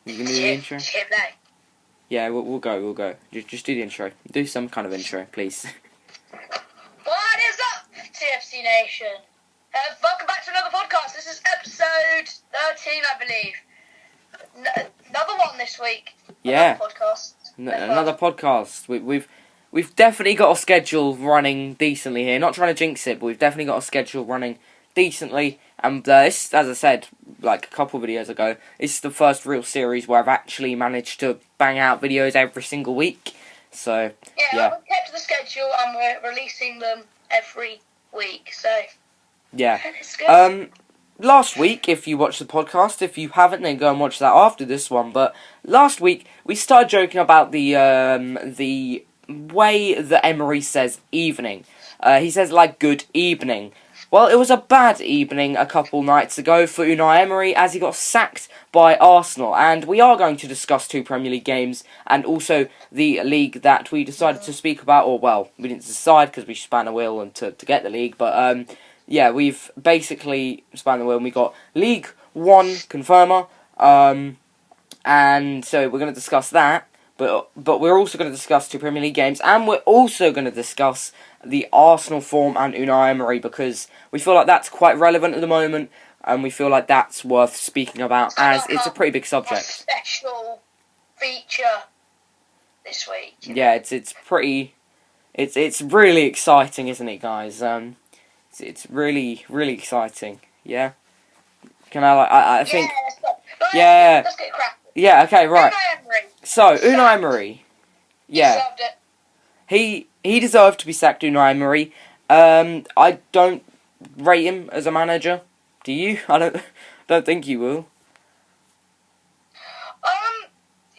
You can do the intro? Yeah, we'll go. Just do the intro. Do some kind of intro, please. What is up, TFC Nation? Welcome back to another podcast. This is episode 13, I believe. Another one this week. Yeah. Another podcast. Another podcast. We've definitely got a schedule running decently here. Not trying to jinx it, but we've definitely got a schedule running decently. And this, as I said, like a couple of videos ago, this is the first real series where I've actually managed to bang out videos every single week. So, yeah. We've kept to the schedule and we're releasing them every week. So, yeah. It's good. Last week, if you watched the podcast, if you haven't, then go and watch that after this one. But last week, we started joking about the way that Emery says evening. He says, like, good evening. Well, it was a bad evening a couple nights ago for Unai Emery as he got sacked by Arsenal. And we are going to discuss 2 Premier League games and also the league that we decided to speak about. Or, well, we didn't decide because we span a wheel and to get the league. But, yeah, we've basically spanned the wheel and we got League 1 Conforama. And so we're going to discuss that. But we're also going to discuss 2 Premier League games, and we're also going to discuss the Arsenal form and Unai Emery, because we feel like that's quite relevant at the moment, and we feel like that's worth speaking about, as it's a pretty big subject. A special feature this week. Yeah, it's really exciting, isn't it, guys? It's really exciting. Yeah. Can I think? Yeah. Let's get cracking. Yeah. Okay. Right. Unai Emery. So, Unai Emery, yeah, He deserved it. he deserved to be sacked, Unai Emery. I don't rate him as a manager. Do you? I don't think you will.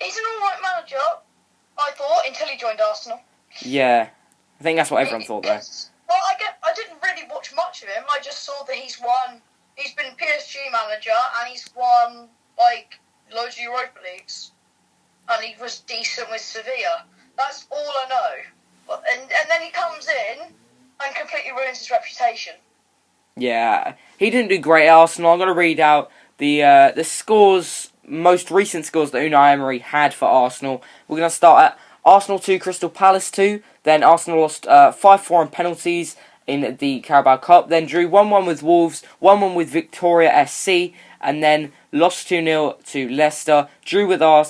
He's an alright manager, I thought, until he joined Arsenal. Yeah, I think that's what everyone thought, though. Well, I didn't really watch much of him. I just saw that he's been PSG manager, and he's won, like, loads of Europa Leagues. And he was decent with Sevilla. That's all I know. And then he comes in and completely ruins his reputation. Yeah, he didn't do great at Arsenal. I'm going to read out the scores, most recent scores that Unai Emery had for Arsenal. We're going to start at Arsenal 2, Crystal Palace 2. Then Arsenal lost 5-4 in penalties in the Carabao Cup. Then drew 1-1 with Wolves, 1-1 with Victoria SC. And then lost 2-0 to Leicester. Drew with not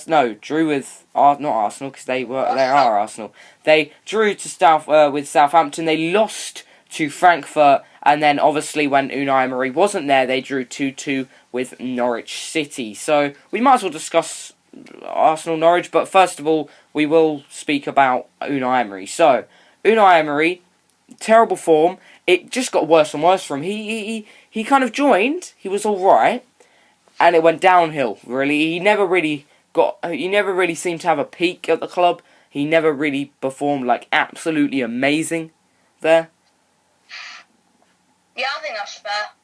Arsenal, because they are Arsenal. They drew to with Southampton. They lost to Frankfurt, and then obviously when Unai Emery wasn't there, they drew 2-2 with Norwich City. So we might as well discuss Arsenal Norwich, but first of all, we will speak about Unai Emery. So Unai Emery, terrible form. It just got worse and worse for him. He kind of joined. He was all right. And it went downhill, really. He never really seemed to have a peak at the club. He never really performed, like, absolutely amazing there. Yeah, I think that's fair.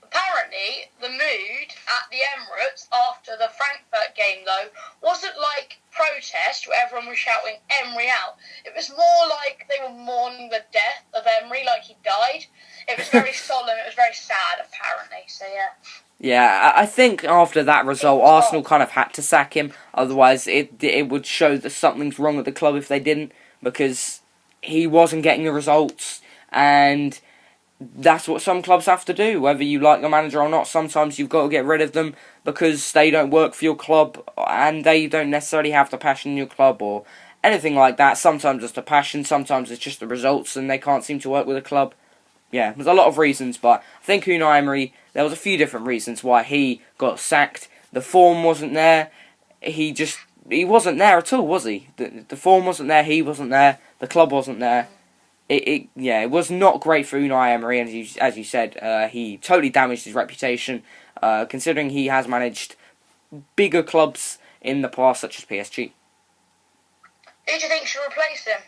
Apparently, the mood at the Emirates after the Frankfurt game, though, wasn't like protest where everyone was shouting Emery out. It was more like they were mourning the death of Emery, like he died. It was very solemn. It was very sad, apparently. So, yeah. Yeah, I think after that result, Arsenal kind of had to sack him. Otherwise, it would show that something's wrong at the club if they didn't, because he wasn't getting the results, and that's what some clubs have to do. Whether you like the manager or not, sometimes you've got to get rid of them because they don't work for your club, and they don't necessarily have the passion in your club or anything like that. Sometimes it's the passion, sometimes it's just the results, and they can't seem to work with the club. Yeah, there's a lot of reasons, but I think Unai Emery, there was a few different reasons why he got sacked. The form wasn't there. He wasn't there at all, was he? The form wasn't there, he wasn't there, the club wasn't there. It was not great for Unai Emery, and as you said, he totally damaged his reputation, considering he has managed bigger clubs in the past, such as PSG. Who do you think should replace him?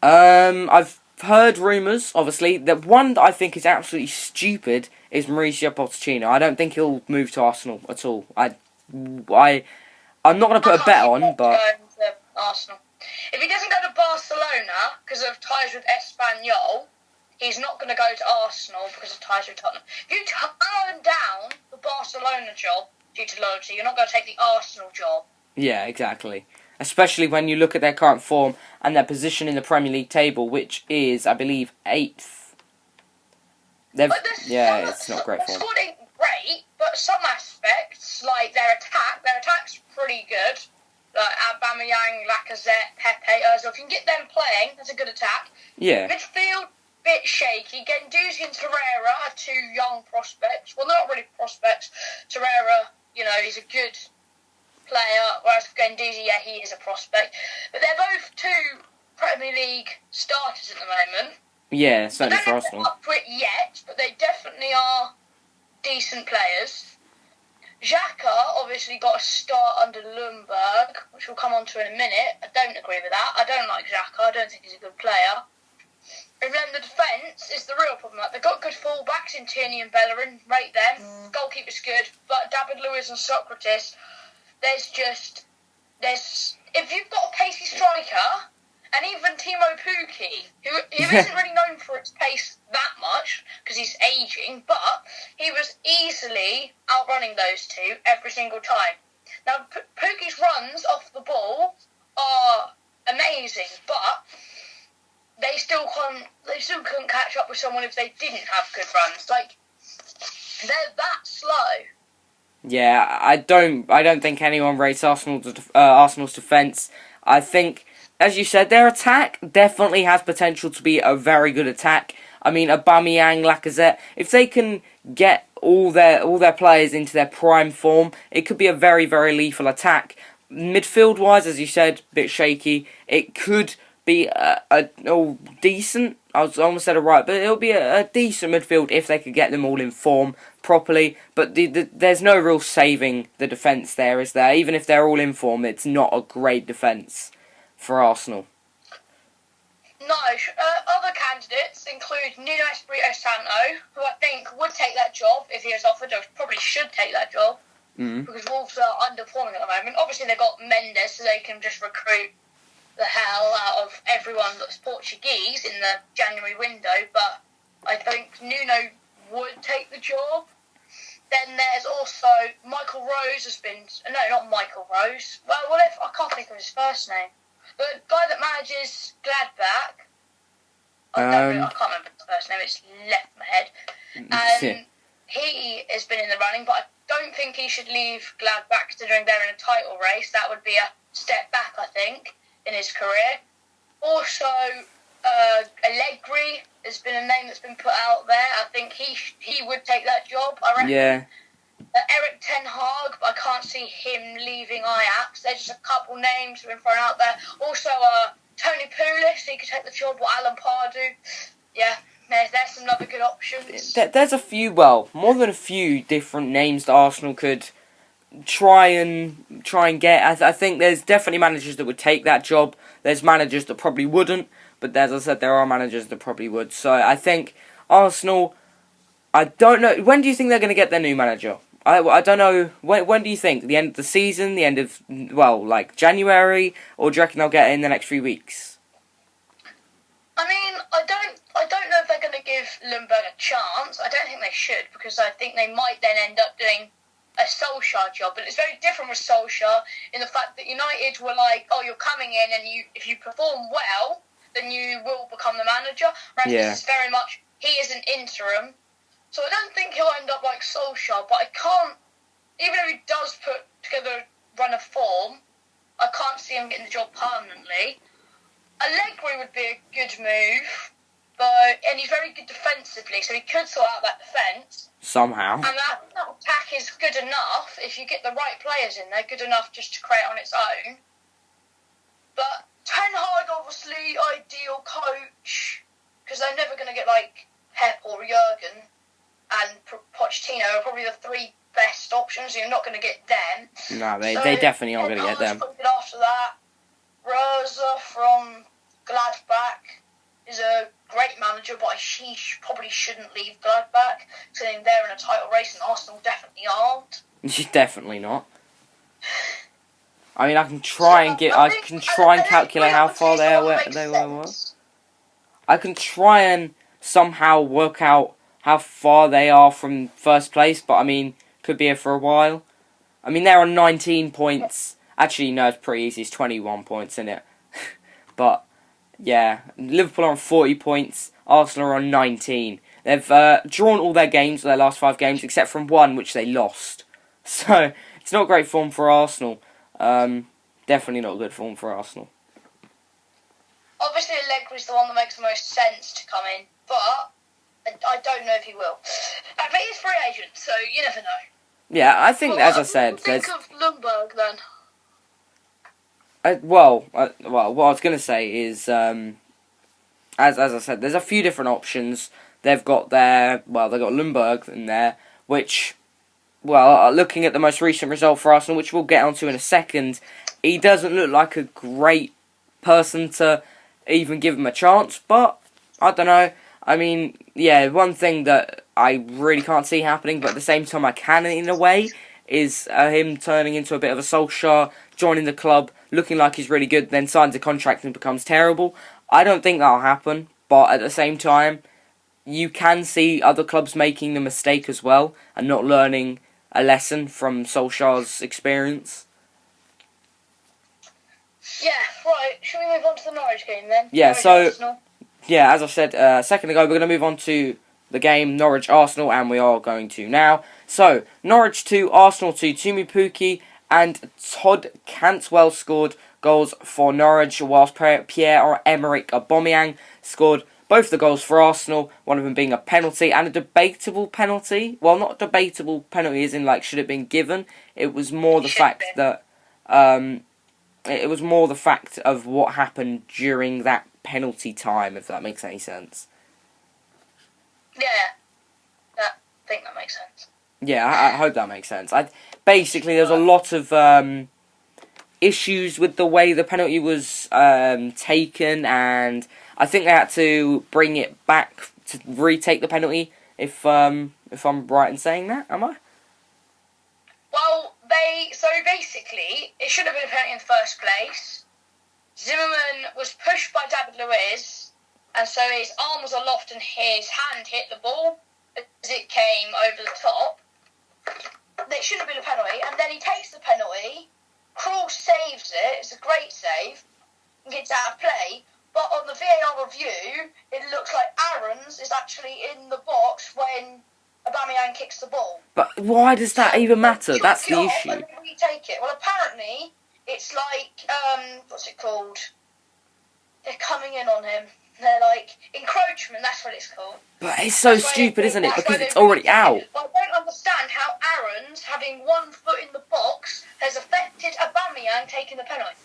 I've heard rumours, obviously, that one that I think is absolutely stupid is Mauricio Pochettino. I don't think he'll move to Arsenal at all. I'm not going to put a bet on, but Going to Arsenal. If he doesn't go to Barcelona because of ties with Espanyol, he's not going to go to Arsenal because of ties with Tottenham. If you turn down the Barcelona job due to loyalty. You're not going to take the Arsenal job. Yeah, exactly. Especially when you look at their current form and their position in the Premier League table, which is, I believe, 8th. It's not great form. Their squad ain't great, but some aspects, like their attack's pretty good. Like Aubameyang, Lacazette, Pepe, Ozil. If you can get them playing, that's a good attack. Yeah. Midfield, bit shaky. Guendouzi and Torreira are two young prospects. Well, not really prospects. Torreira, he's a good player, whereas Guendouzi, yeah, he is a prospect. But they're both two Premier League starters at the moment. Yeah, certainly for Arsenal. They're not up to it yet, but they definitely are decent players. Xhaka obviously got a start under Ljungberg, which we'll come on to in a minute. I don't agree with that. I don't like Xhaka. I don't think he's a good player. And then the defence is the real problem. Like, they've got good full-backs in Tierney and Bellerin, rate them. Goalkeeper's good, but David Luiz and Socrates, if you've got a pacey striker, and even Timo Pukki, who isn't really known for its pace that much, because he's ageing, but he was easily outrunning those two every single time. Now, Pukki's runs off the ball are amazing, but they still couldn't catch up with someone if they didn't have good runs. Like, they're that slow. Yeah, I don't think anyone rates Arsenal's defence. I think, as you said, their attack definitely has potential to be a very good attack. I mean, Aubameyang, Lacazette, if they can get all their players into their prime form, it could be a very, very lethal attack. Midfield-wise, as you said, a bit shaky. It could be decent. I almost said it right, but it'll be a decent midfield if they could get them all in form properly. But there's no real saving the defence there, is there? Even if they're all in form, it's not a great defence for Arsenal. No, other candidates include Nuno Espirito Santo, who I think would take that job if he was offered, or probably should take that job, because Wolves are underperforming at the moment. Obviously, they've got Mendes, so they can just recruit the hell out of everyone that's Portuguese in the January window, but I think Nuno would take the job. Then there's also Michael Rose not Michael Rose. Well, if I can't think of his first name. The guy that manages Gladbach, I can't remember his first name, it's left my head. He has been in the running, but I don't think he should leave Gladbach considering they're in a title race. That would be a step back, I think, in his career. Also, Allegri has been a name that's been put out there. I think he would take that job, I reckon. Yeah. Eric Ten Hag, but I can't see him leaving Ajax. There's just a couple names that have been thrown out there. Also, Tony Pulis, he could take the job, or Alan Pardew. Yeah, there's some other good options. There's more than a few different names that Arsenal could try and get. I think there's definitely managers that would take that job. There's managers that probably wouldn't, but as I said, there are managers that probably would. So I think Arsenal, I don't know, when do you think they're going to get their new manager? I don't know, when do you think? The end of the season, the end of, January, or do you reckon they'll get it in the next few weeks? I mean, I don't know if they're going to give Ljungberg a chance. I don't think they should, because I think they might then end up doing a Solskjaer job. But it's very different with Solskjaer in the fact that United were like, oh, you're coming in and if you perform well, then you will become the manager. Whereas this is very much, he is an interim. So I don't think he'll end up like Solskjaer, but I can't, even if he does put together a run of form, I can't see him getting the job permanently. Allegri would be a good move, and he's very good defensively, so he could sort out that defence. Somehow. And that attack is good enough, if you get the right players in there, good enough just to create on its own. But Ten Hag, obviously, ideal coach, because they're never going to get like Pep or Jurgen and Pochettino are probably the three best options. You're not going to get them. No, they definitely aren't going to get them. After that, Rosa from Gladbach is a great manager, but he probably shouldn't leave Gladbach, considering they're in a title race and Arsenal definitely aren't. Definitely not. I mean, I can try and calculate how far they were. I can try and somehow work out how far they are from first place, but I mean, could be here for a while. I mean, they're on 19 points. Actually, no, it's pretty easy. It's 21 points, isn't it? But, yeah, Liverpool are on 40 points. Arsenal are on 19. They've drawn all their games, their last 5 games, except from one, which they lost. So, it's not great form for Arsenal. Definitely not good form for Arsenal. Obviously, Allegri is the one that makes the most sense to come in, but I don't know if he will. But he's free agent, so you never know. Yeah, I think, Well, as I said... What do you think of Lundberg, then? Well, what I was going to say is, as I said, there's a few different options. They've got they've got Lundberg in there, which, looking at the most recent result for Arsenal, which we'll get onto in a second, he doesn't look like a great person to even give him a chance, but, I don't know. I mean, yeah, one thing that I really can't see happening, but at the same time I can in a way, is him turning into a bit of a Solskjaer, joining the club, looking like he's really good, then signs a contract and becomes terrible. I don't think that'll happen, but at the same time, you can see other clubs making the mistake as well, and not learning a lesson from Solskjaer's experience. Yeah, right. Shall we move on to the Norwich game then? Yeah, Arsenal. Yeah, as I said a second ago, we're going to move on to the game Norwich-Arsenal, and we are going to now. So, Norwich 2, Arsenal 2, Tumi Pukki and Todd Cantwell scored goals for Norwich, whilst Pierre-Emerick Aubameyang scored both the goals for Arsenal, one of them being a penalty, and a debatable penalty. Well, not debatable penalty as in, like, should it have been given. It was more the fact that... it was more the fact of what happened during that penalty time, if that makes any sense. Yeah, I think that makes sense. Yeah, I hope that makes sense. Basically, there's a lot of issues with the way the penalty was taken, and I think they had to bring it back to retake the penalty, if I'm right in saying that, am I? Well, so basically, it should have been a penalty in the first place. Zimmerman was pushed by David Luiz, and so his arm was aloft and his hand hit the ball as it came over the top. It should have been a penalty, and then he takes the penalty. Krul saves it. It's a great save. It gets out of play, but on the VAR review, it looks like Aarons is actually in the box when Aubameyang kicks the ball. But why does that even matter? That's the issue. And then we take it. Well, apparently, it's like, what's it called? They're coming in on him. They're like, encroachment, that's what it's called. But it's so stupid, isn't it? Because it's already out. I don't understand how Aarons, having 1 foot in the box, has affected Aubameyang taking the penalty.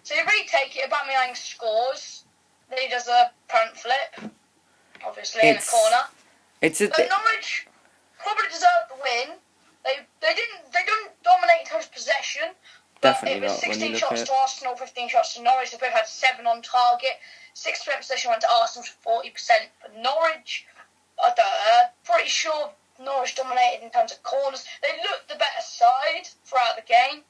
So you retake it, Aubameyang scores, then he does a front flip, obviously, in the corner. So Norwich probably deserved the win. They didn't dominate in terms of possession. Definitely it was not. 16 shots to Arsenal, 15 shots to Norwich. They both had 7 on target. 6% possession went to Arsenal to 40% for Norwich. I'm pretty sure Norwich dominated in terms of corners. They looked the better side throughout the game.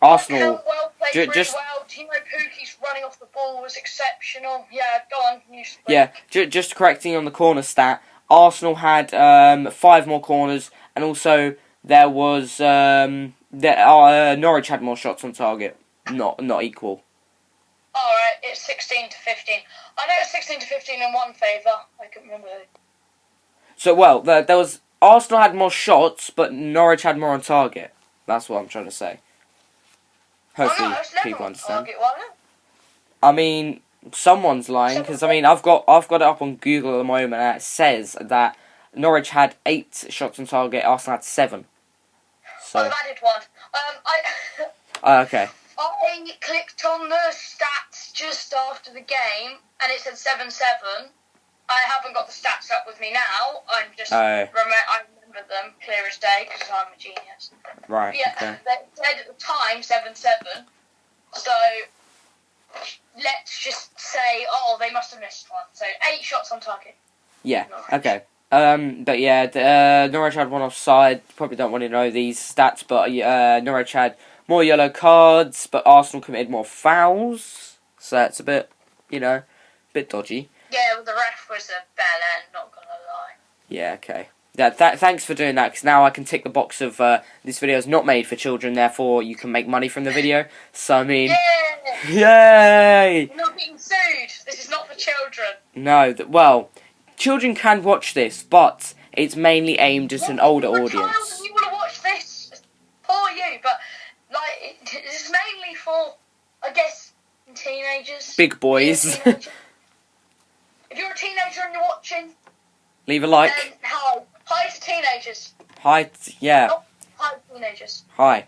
Arsenal played really well. Timo Pukki's running off the ball was exceptional. Yeah, go on. Yeah, just correcting on the corner stat. Arsenal had 5 more corners, and also there was Norwich had more shots on target, not equal. Alright, it's 16 to 15. I know it's 16 to 15 in one favour. I can remember. So, there was... Arsenal had more shots, but Norwich had more on target. That's what I'm trying to say. Hopefully, people understand. Target, wasn't it? I mean, someone's lying, because, I mean, I've got it up on Google at the moment, and it says that Norwich had 8 shots on target, Arsenal had 7. So... I've added one. Okay. I clicked on the stats just after the game, and it said 7-7. I haven't got the stats up with me now. I'm just I remember them clear as day because I'm a genius. Right. But yeah, okay. they said at the time 7-7. So let's just say, they must have missed one. So 8 shots on target. Yeah. Norwich. Okay. But yeah, Norwich had 1 offside. Probably don't want to know these stats, but Norwich had more yellow cards, but Arsenal committed more fouls. So that's a bit, bit dodgy. Yeah, well, the ref was a bell end, not gonna lie. Yeah, okay. Thanks for doing that, because now I can tick the box of this video is not made for children, therefore you can make money from the video. So I mean, yay! You're not being sued. This is not for children. No, well, children can watch this, but it's mainly aimed at an older audience. You want to watch this? For you, but like it's mainly for, I guess, teenagers. Big boys. If you're a teenager and you're watching, leave a like. then hi to teenagers. Hi, yeah. Not hi teenagers. Hi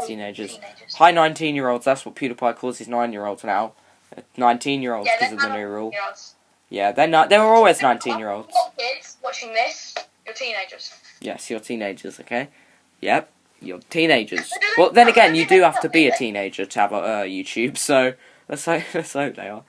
teenagers. Hi 19-year-olds. That's what PewDiePie calls his 9-year-olds now. 19-year-olds because of the new rule. Yeah, they're not. They were always 19-year-olds. Not kids watching this. You're teenagers. Yes, you're teenagers. Okay. Yep, you're teenagers. Well, then again, you do have to be a teenager to have a YouTube. So let's hope they are.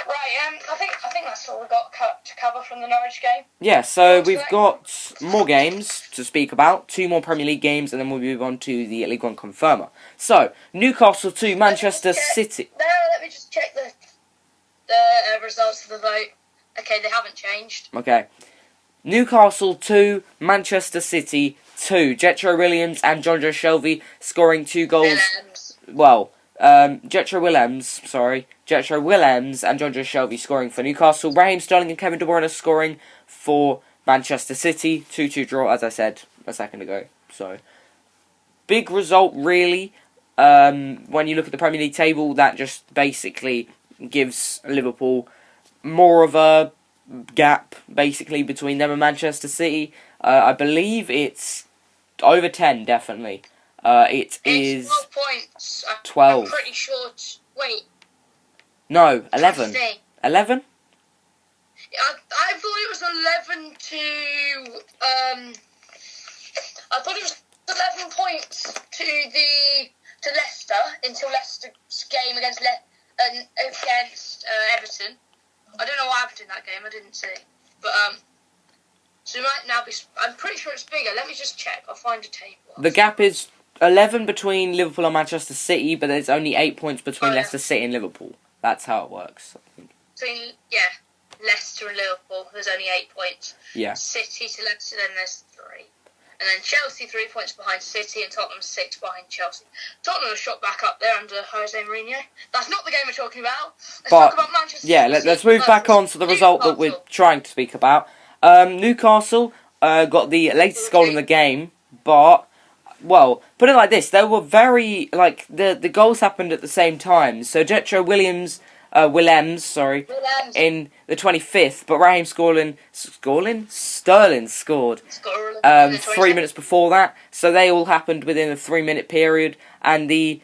Right, I think that's all we got to cover from the Norwich game. Yeah, so we've got more games to speak about, 2 more Premier League games, and then we'll move on to the Ligue 1 Conforama. So, Newcastle 2, Manchester City. No, let me just check the results of the vote. Okay, they haven't changed. Okay. Newcastle 2, Manchester City 2. Jetro Williams and John Joe Shelvey scoring 2 goals. Well, Jetro Willems and John Joe Shelvey scoring for Newcastle. Raheem Sterling and Kevin De Bruyne scoring for Manchester City. 2-2 draw, as I said a second ago. So, big result, really. When you look at the Premier League table, that just basically gives Liverpool more of a gap, basically, between them and Manchester City. I believe it's over 10, definitely. It is 12 points. 12. I'm pretty sure. Wait. No, 11. 11? I thought it was 11 to. I thought it was 11 points to Leicester until Leicester's game against Everton. I don't know what happened in that game. I didn't see, but so it might now be. I'm pretty sure it's bigger. Let me just check. I'll find a table. The gap is 11 between Liverpool and Manchester City, but there's only 8 points between Leicester City and Liverpool. That's how it works, I think. Between, Leicester and Liverpool, there's only 8 points. Yeah. City to Leicester, then there's 3. And then Chelsea 3 points behind City and Tottenham 6 behind Chelsea. Tottenham was shot back up there under Jose Mourinho. That's not the game we're talking about. Let's talk about Manchester City. Let's move back on to the result that we're trying to speak about. Newcastle got the latest goal in the game, but, well, put it like this, they were very, the goals happened at the same time. So Jetro Willems, in the 25th, but Raheem Sterling scored 3 minutes before that. So they all happened within a 3-minute period, and the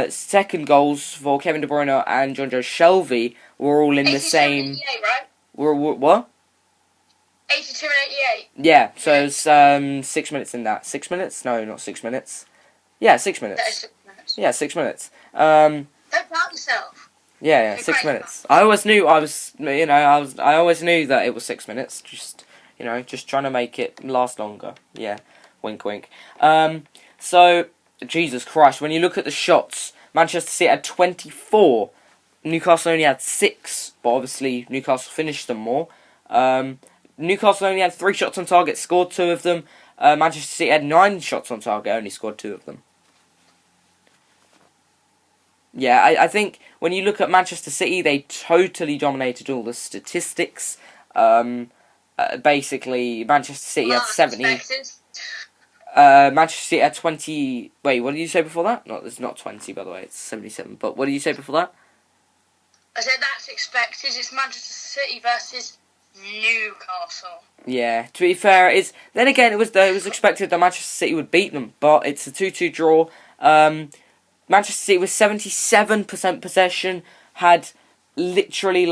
second goals for Kevin De Bruyne and John Joe Shelvey were all in the same. 88, right? Were what? 82 and 88. Yeah, so it's 6 minutes in that. 6 minutes? No, not 6 minutes. Yeah, 6 minutes. That is 6 minutes. Yeah, 6 minutes. Don't doubt yourself. Yeah, 6 minutes. I always knew I always knew that it was 6 minutes. Just trying to make it last longer. Yeah, wink, wink. So Jesus Christ, when you look at the shots, Manchester City had 24. Newcastle only had 6, but obviously Newcastle finished them more. Newcastle only had 3 shots on target, scored 2 of them. Manchester City had 9 shots on target, only scored 2 of them. Yeah, I think when you look at Manchester City, they totally dominated all the statistics. Basically, Manchester City had 70. Manchester City had 20. Wait, what did you say before that? No, it's not 20, by the way. It's 77. But what did you say before that? I said that's expected. It's Manchester City versus Newcastle. Yeah, to be fair, then again it was expected that Manchester City would beat them, but it's a 2-2 draw. Manchester City with 77% possession had literally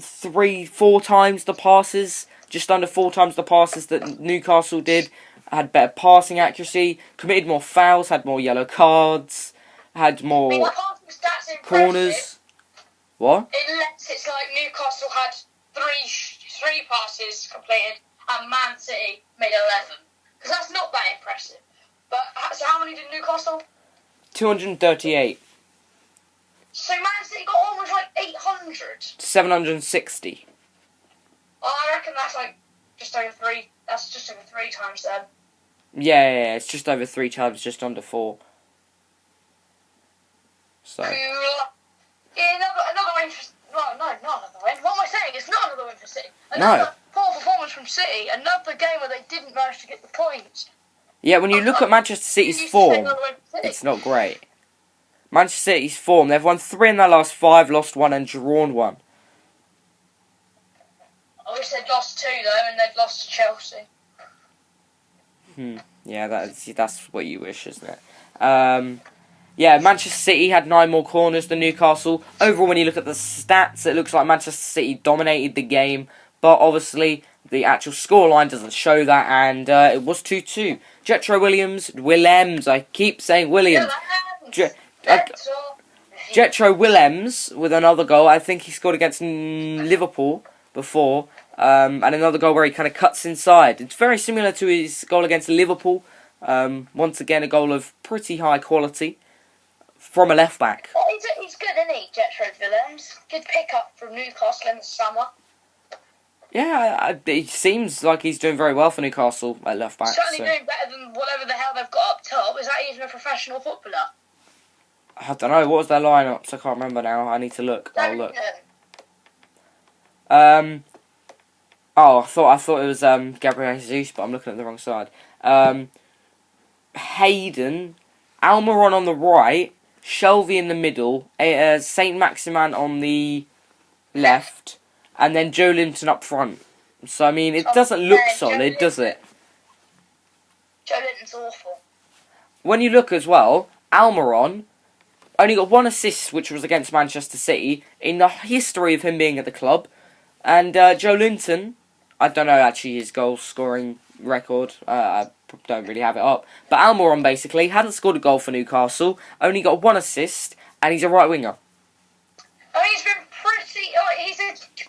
3-4 times the passes, just under 4 times the passes that Newcastle did. Had better passing accuracy, committed more fouls, had more yellow cards, had more corners. What? Unless it's like Newcastle had three passes completed and Man City made 11. Because that's not that impressive. But, so how many did Newcastle? 238. So Man City got almost 800. 760. I reckon that's like just over 3. That's just over 3 times then. Yeah, it's just over 3 times, just under 4. So. Cool. Yeah, another win for... No, not another win. What am I saying? It's not another win for City. Another poor performance from City. Another game where they didn't manage to get the points. Yeah, when you look at Manchester City's form, it's not great. Manchester City's form, they've won 3 in their last 5, lost 1 and drawn 1. I wish they'd lost 2 though, and they'd lost to Chelsea. Yeah, that's what you wish, isn't it? Yeah, Manchester City had 9 more corners than Newcastle. Overall, when you look at the stats, it looks like Manchester City dominated the game, but obviously the actual scoreline doesn't show that, and it was 2-2. Jetro Willems, I keep saying Williams. Jetro Willems with another goal. I think he scored against Liverpool before, and another goal where he kind of cuts inside. It's very similar to his goal against Liverpool. Once again, a goal of pretty high quality from a left back. Well, he's good, isn't he, Jetro Willems? Good pickup from Newcastle in the summer. Yeah, it seems like he's doing very well for Newcastle at left back. Certainly doing better than whatever the hell they've got up top. Is that even a professional footballer? I don't know. What was their lineups? I can't remember now. I need to look. I'll look. Oh, I thought it was Gabriel Jesus, but I'm looking at the wrong side. Hayden, Almiron on the right, Shelvey in the middle, Saint Maximin on the left, and then Joe Linton up front. So I mean, it doesn't look solid, does it? Joe Linton's awful. When you look as well, Almiron only got 1 assist, which was against Manchester City, in the history of him being at the club. And Joe Linton, I don't know actually his goal scoring record, I don't really have it up. But Almiron basically hadn't scored a goal for Newcastle, only got 1 assist, and he's a right winger. Oh, he's been pretty...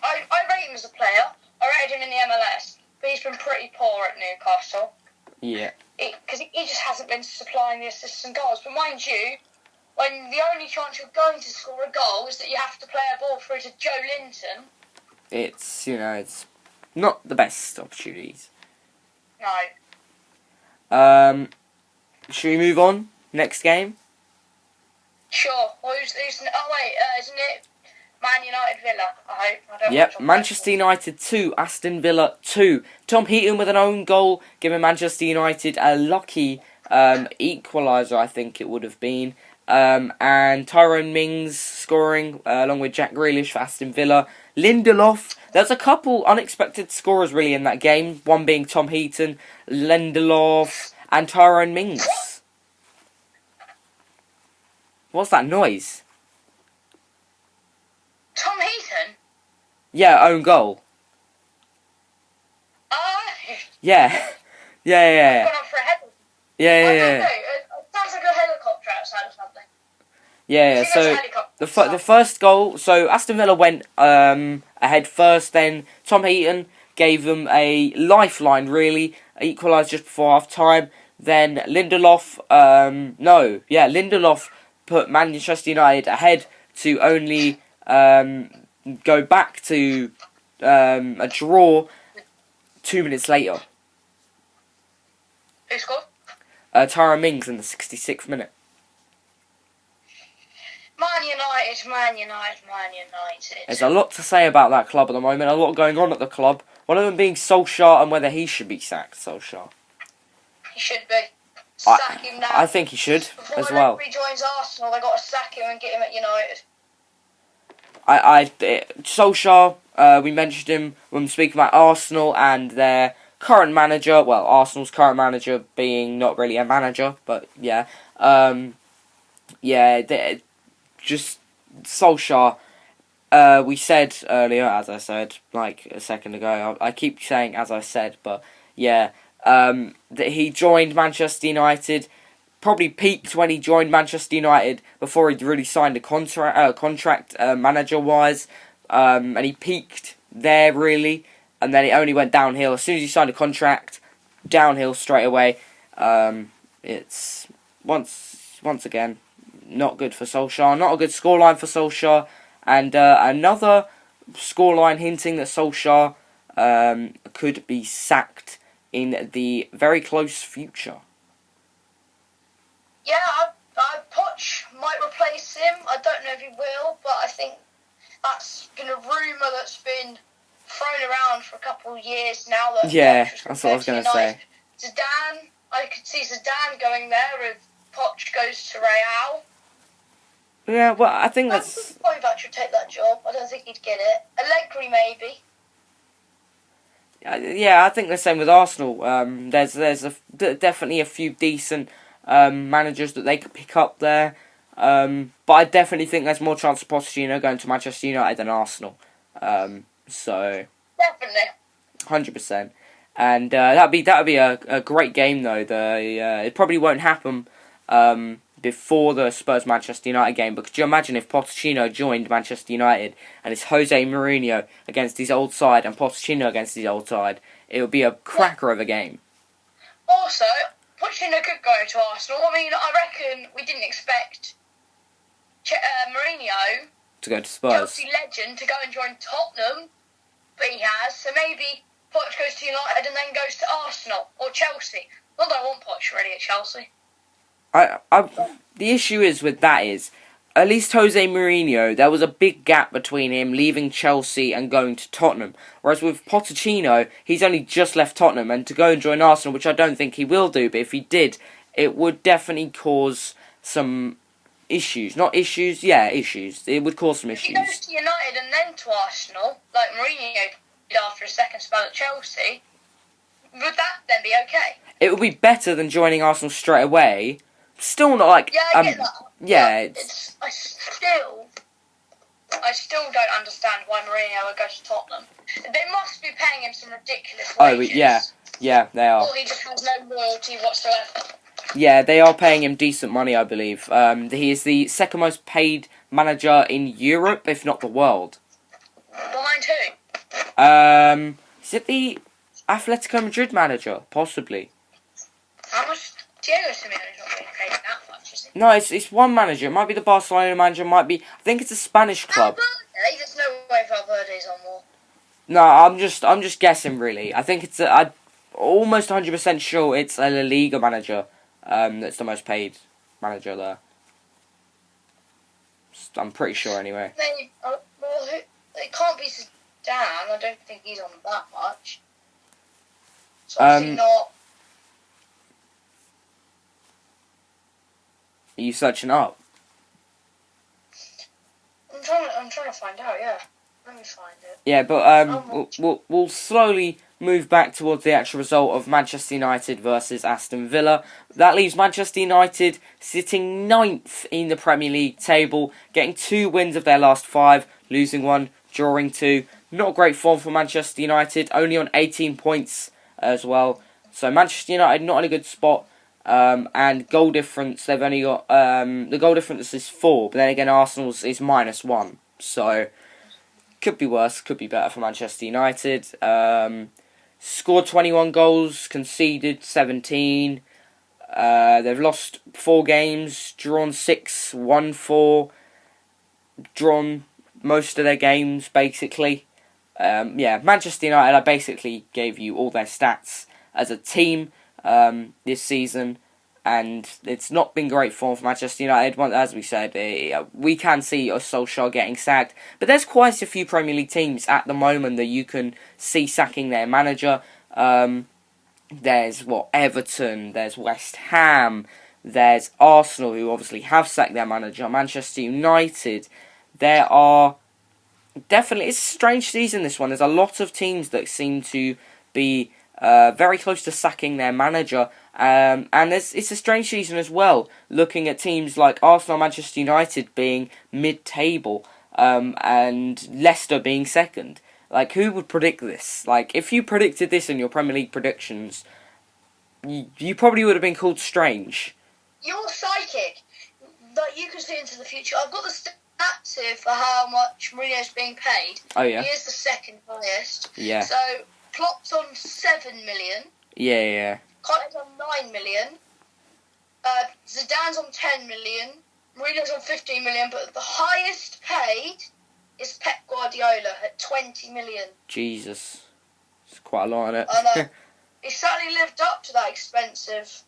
I rate him as a player. I rated him in the MLS, but he's been pretty poor at Newcastle. Yeah. Because he just hasn't been supplying the assists and goals. But mind you, when the only chance you're going to score a goal is that you have to play a ball through to Joe Linton. It's not the best opportunities. No. Should we move on? Next game? Sure. Well, who's isn't it Man United Villa? I don't Yep, Manchester United 2, Aston Villa 2. Tom Heaton with an own goal, giving Manchester United a lucky equaliser, I think it would have been. And Tyrone Mings scoring along with Jack Grealish for Aston Villa. Lindelof, there's a couple unexpected scorers really in that game. One being Tom Heaton, Lindelof, and Tyrone Mings. What's that noise? Tom Heaton? Yeah, own goal. Yeah. Yeah. Gone up for a head. Yeah. I don't know. It sounds like a helicopter outside or something. Yeah. So the first goal. So Aston Villa went ahead first. Then Tom Heaton gave them a lifeline. Really equalised just before half time. Then Lindelof. Lindelof put Manchester United ahead to only go back to a draw 2 minutes later. Who scored? Tyrone Mings in the 66th minute. Man United. There's a lot to say about that club at the moment. A lot going on at the club. One of them being Solskjaer and whether he should be sacked. Solskjaer. He should be. Sack him now. I think he should Before as well. Before he joins Arsenal, they got to sack him and get him at United. Solskjaer, we mentioned him when speaking about Arsenal and their current manager. Well, Arsenal's current manager being not really a manager, but yeah. Just Solskjaer. We said earlier, as I said, like a second ago, I keep saying as I said, but yeah, that he joined Manchester United, probably peaked when he joined Manchester United before he'd really signed a contract manager-wise, and he peaked there really, and then it only went downhill. As soon as he signed a contract, downhill straight away. It's once again not good for Solskjaer, not a good scoreline for Solskjaer, and another scoreline hinting that Solskjaer could be sacked in the very close future. Yeah, Poch might replace him. I don't know if he will, but I think that's been a rumour that's been thrown around for a couple of years now. That Yeah, that's what I was going to say. Zidane, I could see Zidane going there if Poch goes to Real. Yeah, well, I think that's... Kovac would take that job. I don't think he'd get it. Allegri, maybe. Yeah, I think the same with Arsenal. There's definitely a few decent managers that they could pick up there. But I definitely think there's more chance of Pochettino going to Manchester United than Arsenal. So definitely 100%. And that'd be a great game though. It probably won't happen before the Spurs Manchester United game. But could you imagine if Pochettino joined Manchester United and it's Jose Mourinho against his old side and Pochettino against his old side? It would be a cracker of a game. Also, Pochettino could go to Arsenal. I mean, I reckon we didn't expect Mourinho to go to Spurs. Chelsea legend to go and join Tottenham, but he has. So maybe Poch goes to United and then goes to Arsenal or Chelsea. Not that I want Poch really at Chelsea. The issue is with that is, at least Jose Mourinho, there was a big gap between him leaving Chelsea and going to Tottenham. Whereas with Pochettino, he's only just left Tottenham, and to go and join Arsenal, which I don't think he will do, but if he did, it would definitely cause some issues. Not issues, yeah, issues. It would cause some issues. If he goes to United and then to Arsenal, like Mourinho did after a second spell at Chelsea, would that then be okay? It would be better than joining Arsenal straight away. Still not like... Yeah, I get that. Yeah, I still don't understand why Mourinho would go to Tottenham. They must be paying him some ridiculous wages. Yeah, they are. Or he just has no loyalty whatsoever. Yeah, they are paying him decent money, I believe. He is the second most paid manager in Europe, if not the world. Behind who? Is it the Atletico Madrid manager? Possibly. How much? Diego Simeone's not being paid that much, is he? No, it's one manager. It might be the Barcelona manager. It might be. I think it's a Spanish club. Valverde? There's no way Valverde's on more. No, I'm just guessing. Really, I think it's. I'm almost 100% sure it's a La Liga manager. That's the most paid manager there. I'm pretty sure anyway. It can't be Zidane. I don't think he's on that much. So obviously not. Are you searching up? I'm trying to find out. Yeah, let me find it. Yeah, but we'll slowly move back towards the actual result of Manchester United versus Aston Villa. That leaves Manchester United sitting 9th in the Premier League table, getting 2 wins of their last 5, losing 1, drawing 2. Not great form for Manchester United, only on 18 points as well. So Manchester United not in a good spot. And goal difference, they've only got the goal difference is 4, but then again Arsenal's is -1. So could be worse, could be better for Manchester United. Scored 21 goals, conceded 17. They've lost 4 games, drawn 6, won 4, drawn most of their games, basically. Manchester United, I basically gave you all their stats as a team this season, and it's not been great form for Manchester United. As we said, we can see Solskjaer getting sacked, but there's quite a few Premier League teams at the moment that you can see sacking their manager. There's Everton, there's West Ham, there's Arsenal, who obviously have sacked their manager, Manchester United. There are definitely, it's a strange season, this one. There's a lot of teams that seem to be very close to sacking their manager, and it's a strange season as well, looking at teams like Arsenal, Manchester United being mid-table, and Leicester being second. Like, who would predict this? Like, if you predicted this in your Premier League predictions, you probably would have been called strange. You're psychic. Like, you can see into the future. I've got the stats here for how much Mourinho's being paid. Oh, yeah? He is the second highest. Yeah. So, Klopp's on 7 million. Yeah. Conte's on 9 million. Zidane's on 10 million. Mourinho's on 15 million. But the highest paid is Pep Guardiola at 20 million. Jesus. It's quite a lot, isn't it? I know. He certainly lived up to that expensive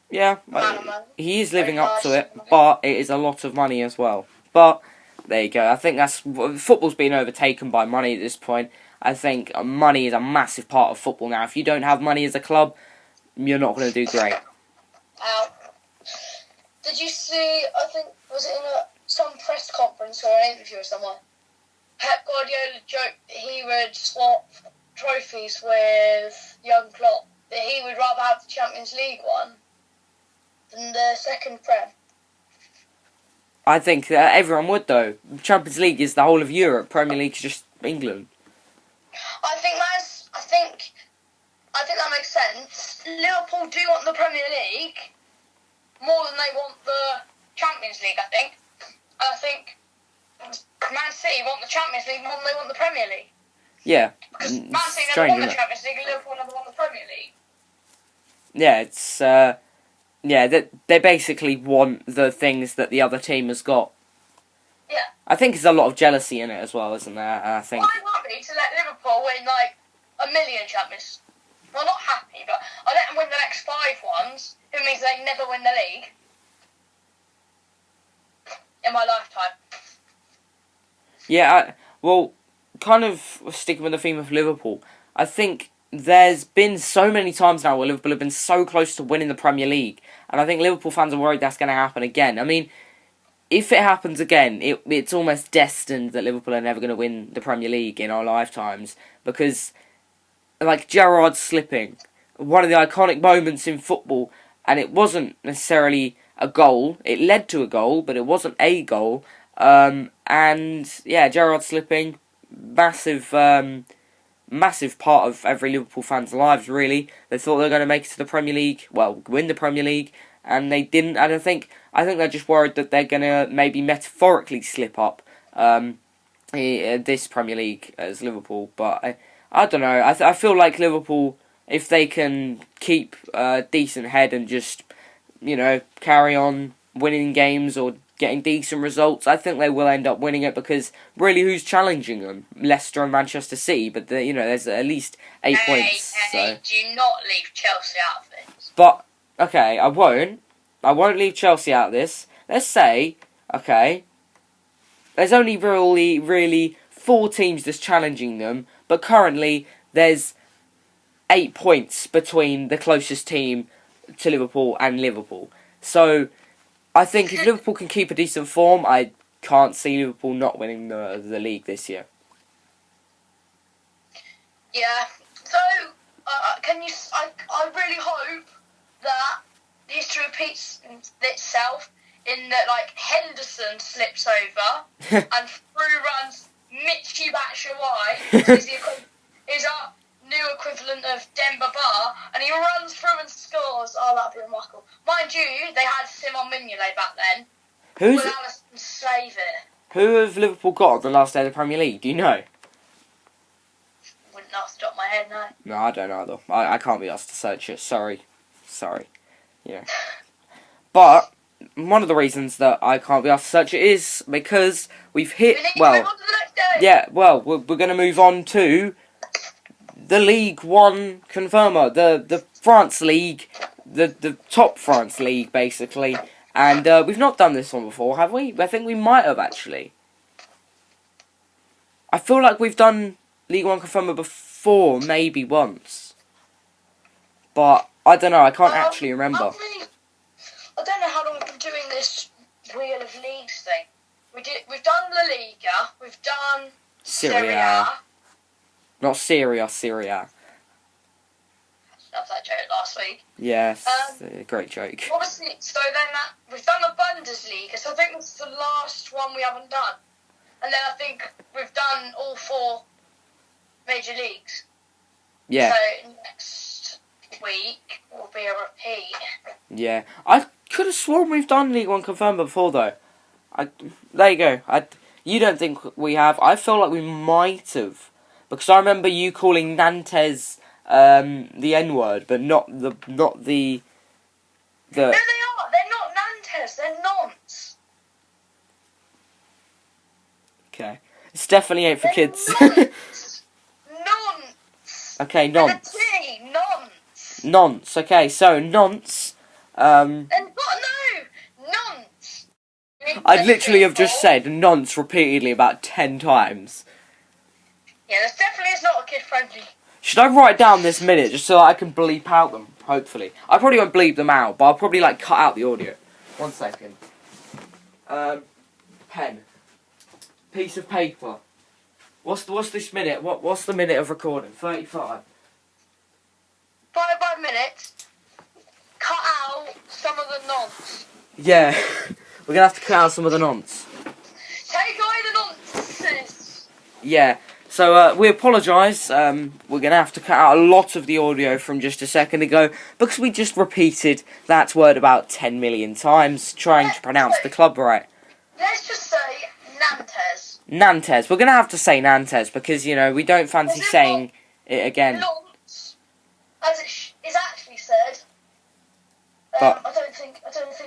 Yeah, amount of money. he is Very living up to large it, money. but it is a lot of money as well. But there you go. I think that's football's been overtaken by money at this point. I think money is a massive part of football now. If you don't have money as a club, you're not going to do great. Did you see, I think, was it in some press conference or an interview with someone? Pep Guardiola joked that he would swap trophies with young Klopp, that he would rather have the Champions League one than the second Prem. I think everyone would, though. Champions League is the whole of Europe. Premier League is just England. I think that makes sense. Liverpool do want the Premier League more than they want the Champions League, I think. I think Man City want the Champions League more than they want the Premier League. Yeah. Because Man City never Strange, won the isn't it? Champions League and Liverpool never won the Premier League. Yeah, it's they basically want the things that the other team has got. Yeah. I think there's a lot of jealousy in it as well, isn't there? I think. Well, I'm happy to let Liverpool win like 1 million Champions. Well, not happy, but I let them win the next 5 ones. It means they never win the league in my lifetime. Yeah, well, kind of sticking with the theme of Liverpool, I think there's been so many times now where Liverpool have been so close to winning the Premier League, and I think Liverpool fans are worried that's going to happen again. I mean, if it happens again, it's almost destined that Liverpool are never going to win the Premier League in our lifetimes, because, like, Gerrard slipping, one of the iconic moments in football, and it wasn't necessarily a goal, it led to a goal, but it wasn't a goal, and, yeah, Gerrard slipping, massive part of every Liverpool fan's lives, really. They thought they were going to make it to the Premier League, well, win the Premier League, and they didn't. And I think they're just worried that they're going to maybe metaphorically slip up this Premier League as Liverpool. But I don't know. I feel like Liverpool, if they can keep a decent head and just, carry on winning games or getting decent results, I think they will end up winning it, because really, who's challenging them? Leicester and Manchester City, but there's at least 8 points. Hey, do not leave Chelsea out of it. But okay, I won't leave Chelsea out of this. Let's say, okay, there's only really 4 teams that's challenging them, but currently there's 8 points between the closest team to Liverpool and Liverpool. So I think if Liverpool can keep a decent form, I can't see Liverpool not winning the league this year. Yeah. So, I really hope that history repeats itself in that, like, Henderson slips over and through runs Michy Batshuayi, is our new equivalent of Demba Ba, and he runs through and scores. Oh, that'd be remarkable. Mind you, they had Simon Mignolet back then. Will Alisson save it? Who have Liverpool got on the last day of the Premier League? Do you know? Wouldn't off the top of my head, no. No, I don't know, though. I can't be asked to search it. Sorry. Yeah. But one of the reasons that I can't be asked to search it is because we've hit... We need to move on to the next game. Yeah, well, we're going to move on to the Ligue 1 Conforama, the France League, the top France League, basically. And we've not done this one before, have we? I think we might have, actually. I feel like we've done Ligue 1 Conforama before, maybe once. But I don't know, I can't actually remember. I don't know how long we've been doing this Wheel of Leagues thing. We've done La Liga, we've done Serie A. Not Syria, Syria. That was that joke last week. Yes, great joke. Obviously, so then we've done the Bundesliga, so I think this is the last one we haven't done. And then I think we've done all 4 major leagues. Yeah. So next week will be a repeat. Yeah. I could have sworn we've done League 1 Confirmed before, though. There you go. You don't think we have. I feel like we might have. Because I remember you calling Nantes the N-word, but not the... No, they are. They're not Nantes. They're Nantes. Okay. It's definitely ain't for kids. Nantes. Okay, And a nonce. T, nonce. Nonce. Okay, so nonce. And what? No, nonce. I'd literally have just said nonce repeatedly about 10 times. Yeah, this definitely is not a kid-friendly. Should I write down this minute just so I can bleep out them? Hopefully. I probably won't bleep them out, but I'll probably like cut out the audio. 1 second. Pen. Piece of paper. What's this minute? What's the minute of recording? 35. 5 minutes. Cut out some of the nonce. Yeah. We're gonna have to cut out some of the nonce. Take away the nonsense. Yeah. So we apologise. We're gonna have to cut out a lot of the audio from just a second ago because we just repeated that word about 10 million times, trying to pronounce the club right. Let's just say Nantes. Nantes. We're gonna have to say Nantes because we don't fancy saying it again. Nonce, as it is actually said. But I don't think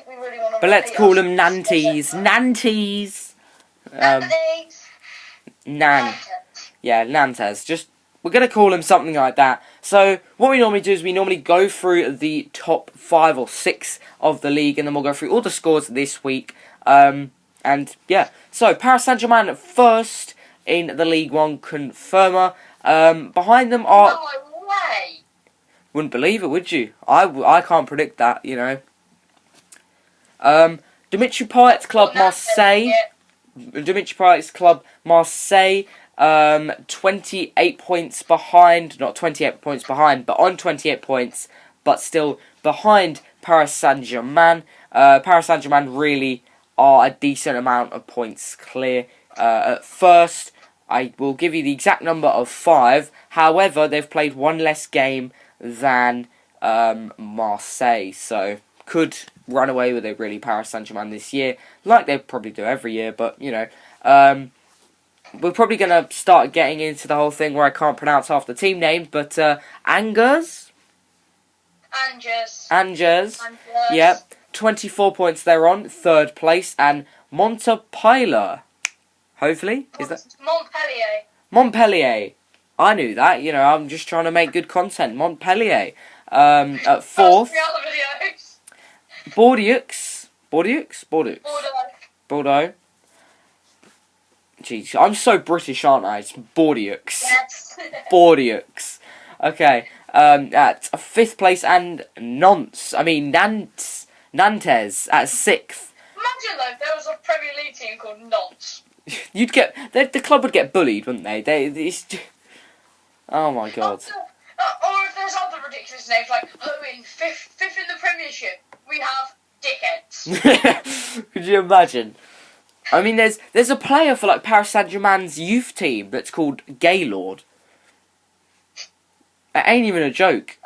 we really want to. But let's call them Nantes. Nantes. Nantes. Yeah, Nantes. We're going to call them something like that. So, what we normally do is we normally go through the top 5 or 6 of the league, and then we'll go through all the scores this week. And, yeah. So, Paris Saint-Germain first in the Ligue 1 Conforama. Behind them are... No way! Wouldn't believe it, would you? I can't predict that, Dimitri Payet's club, Marseille. Dimitri Payet's club, Marseille. 28 points behind, not 28 points behind, but on 28 points, but still behind Paris Saint-Germain. Paris Saint-Germain really are a decent amount of points clear. At first, I will give you the exact number of 5. However, they've played 1 less game than Marseille, so could run away with it really, Paris Saint-Germain this year, like they probably do every year, but we're probably going to start getting into the whole thing where I can't pronounce half the team names, but Angers, yep, 24 points they're on, 3rd place, and Montpellier, hopefully, is that? Montpellier. I knew that, I'm just trying to make good content. Montpellier. At 4th. Bordeaux. Jeez, I'm so British, aren't I? It's Bordeaux. Yes. Bordeaux. Okay. At 5th place and Nantes at 6th. Imagine though, if there was a Premier League team called Nantes. The club would get bullied, wouldn't they? Oh my god. Or if there's other ridiculous names like, in fifth in the Premiership, we have dickheads. Could you imagine? There's a player for like Paris Saint-Germain's youth team that's called Gaylord. It ain't even a joke.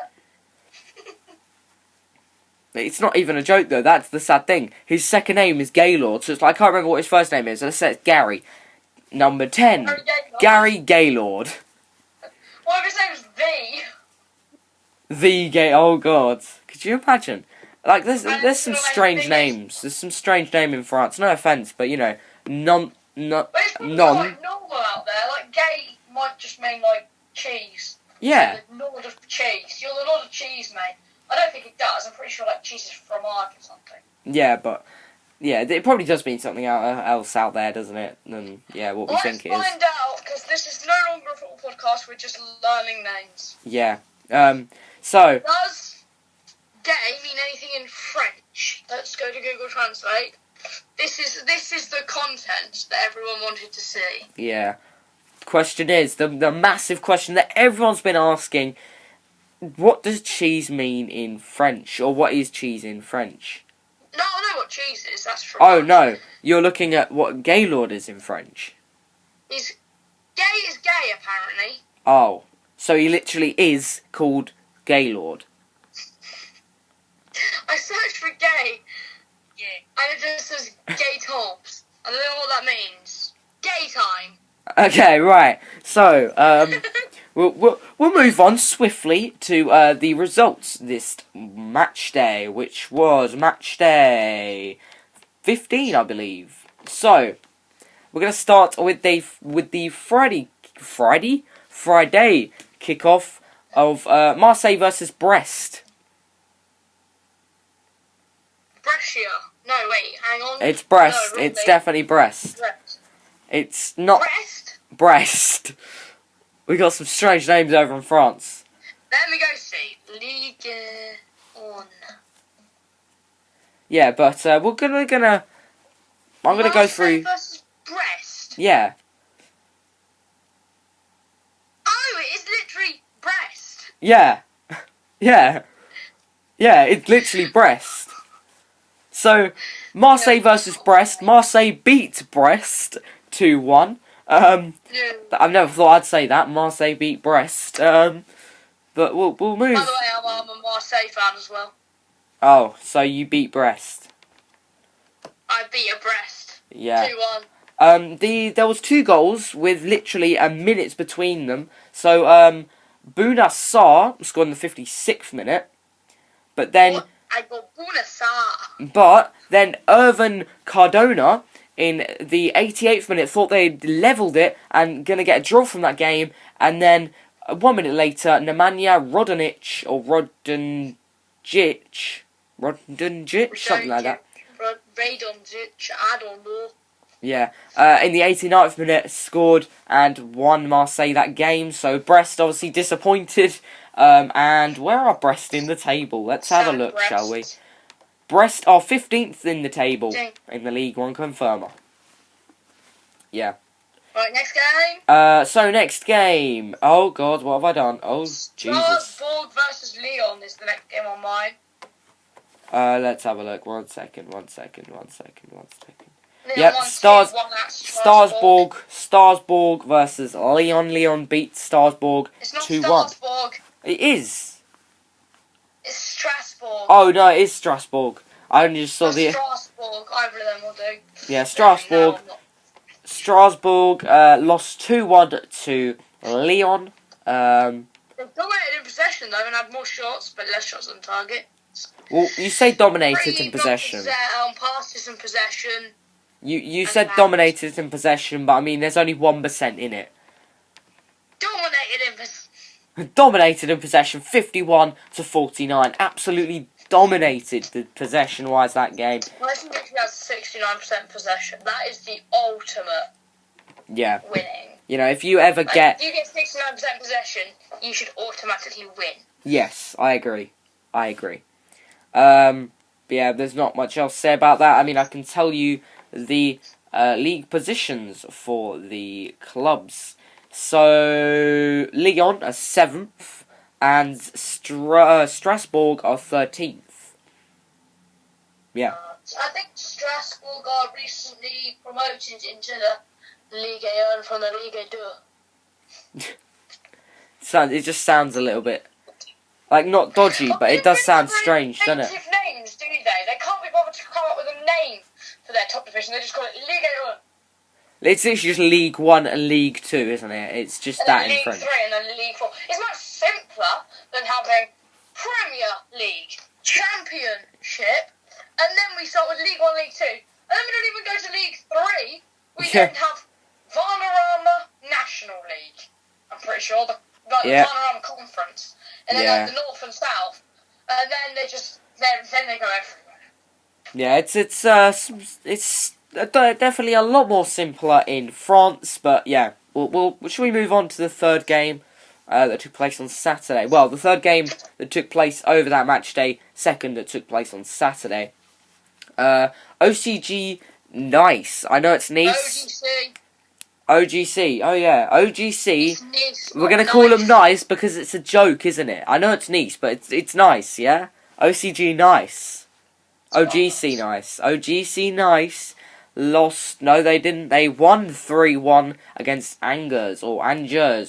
It's not even a joke though, that's the sad thing. His second name is Gaylord, so it's like, I can't remember what his first name is. Let's say it's Gary. Number 10. Gary Gaylord. What if his name's Oh god. Could you imagine? Like, there's some strange names. There's some strange name in France. No offence, but But it's probably like normal out there. Like, gay might just mean like cheese. Yeah. So the Lord of Cheese. You're the Lord of Cheese, mate. I don't think it does. I'm pretty sure like cheese is fromage or something. Yeah, but it probably does mean something else out there, doesn't it? Than what we think it is. Let's find out, because this is no longer a football podcast. We're just learning names. Yeah. So. Does gay mean anything in French? Let's go to Google Translate. This is the content that everyone wanted to see. Yeah. Question is the massive question that everyone's been asking: what does cheese mean in French, or what is cheese in French? No, I know what cheese is. That's from. Oh no, you're looking at what Gaylord is in French. Gay is gay, apparently. Oh, so he literally is called Gaylord. I searched for gay, and it just says gay tops. I don't know what that means. Gay time. Okay, right. So, we'll move on swiftly to the results this match day, which was match day 15, I believe. So, we're gonna start with the Friday kickoff. of Marseille versus Brest. Brescia. No, wait, hang on. It's Brest. No, It's definitely Brest. Brest. It's not Brest. We got some strange names over in France. Let me go see. Ligue 1. Yeah, but I'm gonna go through. Marseille versus Brest. Yeah. Oh, it is literally Brest. Yeah. Yeah. Yeah, it's literally Brest. So, Marseille versus Brest. Marseille beat Brest 2-1. I've never thought I'd say that. Marseille beat Brest. But we'll move. By the way, I'm a Marseille fan as well. Oh, so you beat Brest. I beat a Brest. Yeah. 2-1. There was 2 goals with literally a minute between them. So, Bouna Sarr scored in the 56th minute. But then... I got Bouna Sarr. But then Irvin Cardona in the 88th minute thought they'd levelled it and going to get a draw from that game. And then 1 minute later, Nemanja Rodonic, or Rodonjic, something like that. Radonjic, I don't know. Yeah, in the 89th minute scored and won Marseille that game. So Brest obviously disappointed. And where are Brest in the table? Let's have a look, shall we? Brest are 15th in the table in the League One Conforama. Yeah. Right, next game. So next game. Oh God, what have I done? Oh Jesus. Strasbourg versus Lyon is the next game on mine. Let's have a look. One second. Lyon Yep, won 2-1 at Strasbourg versus Lyon. Lyon beat Strasbourg 2-1. It's not Strasbourg. It is. It's Strasbourg. Oh no, it is Strasbourg. I only just saw the. Strasbourg. Either of them will do. Yeah, Strasbourg. Strasbourg lost 2-1 to Lyon. They've dominated in possession though and had more shots, but less shots on target. Well, you say dominated in possession. Passes in possession. You said dominated in possession, but I mean there's only 1% in it. Dominated in possession. Dominated in possession, 51-49. Absolutely dominated the possession-wise that game. Well, I think he has 69% possession. That is the ultimate winning. You know, if you ever If you get 69% possession, you should automatically win. Yes, I agree. But yeah, there's not much else to say about that. I mean, I can tell you the league positions for the clubs. So, Lyon are 7th, and Strasbourg are 13th. Yeah. I think Strasbourg got recently promoted into the Ligue 1 from the Ligue 2. It just sounds a little bit, like, not dodgy, but it does sound strange, doesn't it? Names, do they? They can't be bothered to come up with a name for their top division. They just call it Ligue 1. It's literally just League 1 and League 2, isn't it? It's just that in French. League 3 and then League 4. It's much simpler than having Premier League, Championship, and then we start with League 1, League 2. And then we don't even go to League 3. We then have Conforama National League. I'm pretty sure. The Conforama Conference. And then like the North and South. And then they just, then they go everywhere. Yeah, it's definitely a lot more simpler in France, but yeah, should we move on to the third game that took place on Saturday? Well, the third game that took place over that match day, second that took place on Saturday. OCG Nice. I know it's Nice. OGC. Oh yeah, OGC. Nice. We're gonna call them Nice because it's a joke, isn't it? I know it's Nice, but it's nice, yeah. OCG Nice. OGC Nice. OGC Nice. Lost. No, they didn't. They won 3-1 against Angers. Apparently,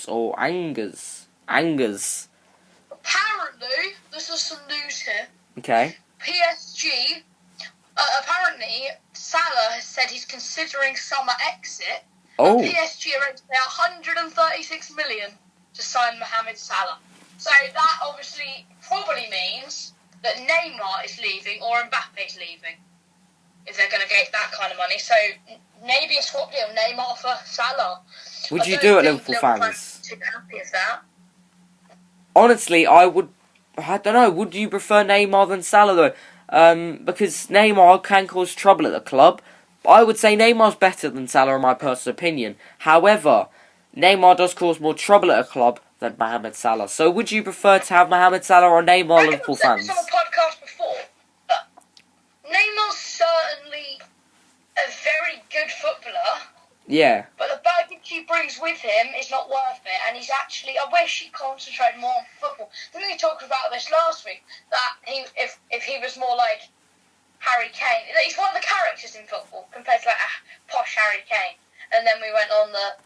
this is some news here. Okay. PSG. Apparently, Salah has said he's considering summer exit. Oh. PSG are ready to pay 136 million to sign Mohamed Salah. So that obviously probably means that Neymar is leaving or Mbappe is leaving. If they're going to get that kind of money. So maybe a swap deal, Neymar for Salah. Would you do it, Liverpool fans? Too happy with that. honestly, I don't know. Would you prefer Neymar than Salah though? Because Neymar can cause trouble at the club. I would say Neymar's better than Salah in my personal opinion. However, Neymar does cause more trouble at a club than Mohamed Salah. So would you prefer to have Mohamed Salah or Neymar, Liverpool I've said fans? this on a podcast before, but Neymar's certainly a very good footballer. Yeah. But the baggage he brings with him is not worth it, and he's actually. I wish he concentrated more on football. I think we talked about this last week. That if he was more like Harry Kane, he's one of the characters in football compared to like a posh Harry Kane. And then we went on that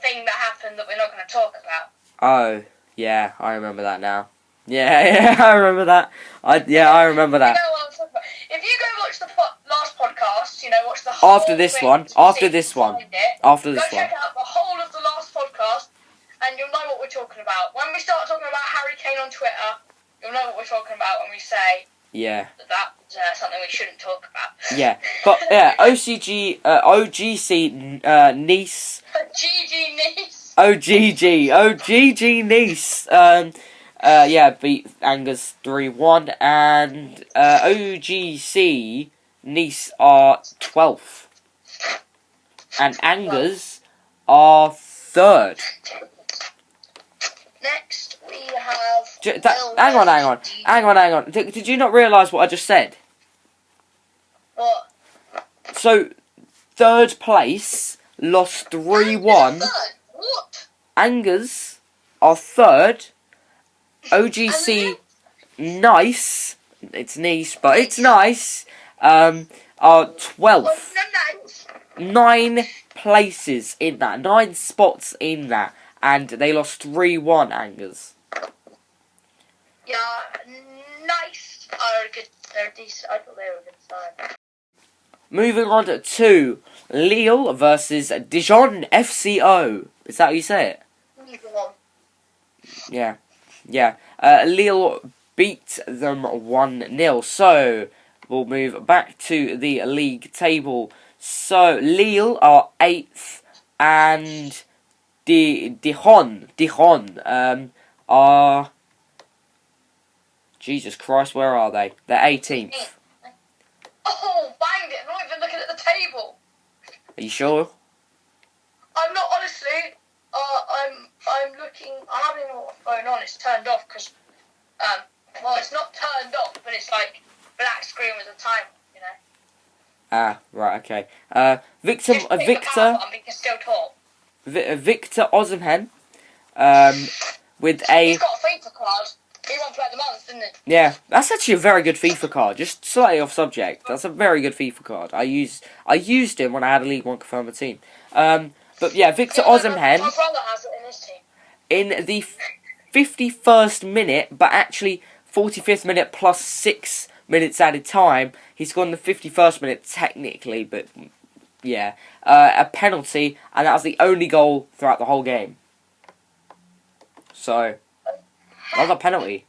thing that happened that we're not going to talk about. Oh, yeah, I remember that now. Yeah, I remember that. I remember that. You know what I'm talking about. If you go watch the last podcast, watch the whole After this thing one, to after see this one, behind it, after this go one. check out the whole of the last podcast, and you'll know what we're talking about. When we start talking about Harry Kane on Twitter, you'll know what we're talking about when we say Yeah. that's something we shouldn't talk about. Yeah, but yeah, OGC Nice. GG Nice. OGG Nice. Beat Angers 3-1, and OGC Nice are 12th, and Angers are 3rd. Next we have. Hang on. Did you not realise what I just said? What? So, 3rd place lost 3-1. What? Angers are 3rd. OGC Nice, it's Nice, but it's nice, are 12th. 9 places in that, 9 spots in that, and they lost 3-1, Angers. Yeah, Nice are good. They're decent. I thought they were a good side. Moving on to Lille versus Dijon FCO. Is that how you say it? Yeah. Lille beat them 1-0. So, we'll move back to the league table. So, Lille are 8th, and Dijon are... Jesus Christ, where are they? They're 18th. Oh, banged it! I'm not even looking at the table. Are you sure? I'm not, honestly. I'm looking. I haven't even got my phone on. It's turned off because, it's not turned off, but it's like black screen with a timer, Ah, right, okay. Victor we can still talk. Victor Osimhen, with a... He's got a FIFA card. He won Player of the Month, didn't he? Yeah, that's actually a very good FIFA card. Just slightly off subject. That's a very good FIFA card. I used him when I had a League One Conforama team. But yeah, Victor Osimhen... My brother has it in his team. In the 51st minute, but actually 45th minute plus 6 minutes added time, he scored in the 51st minute technically, but yeah, a penalty, and that was the only goal throughout the whole game. So, another penalty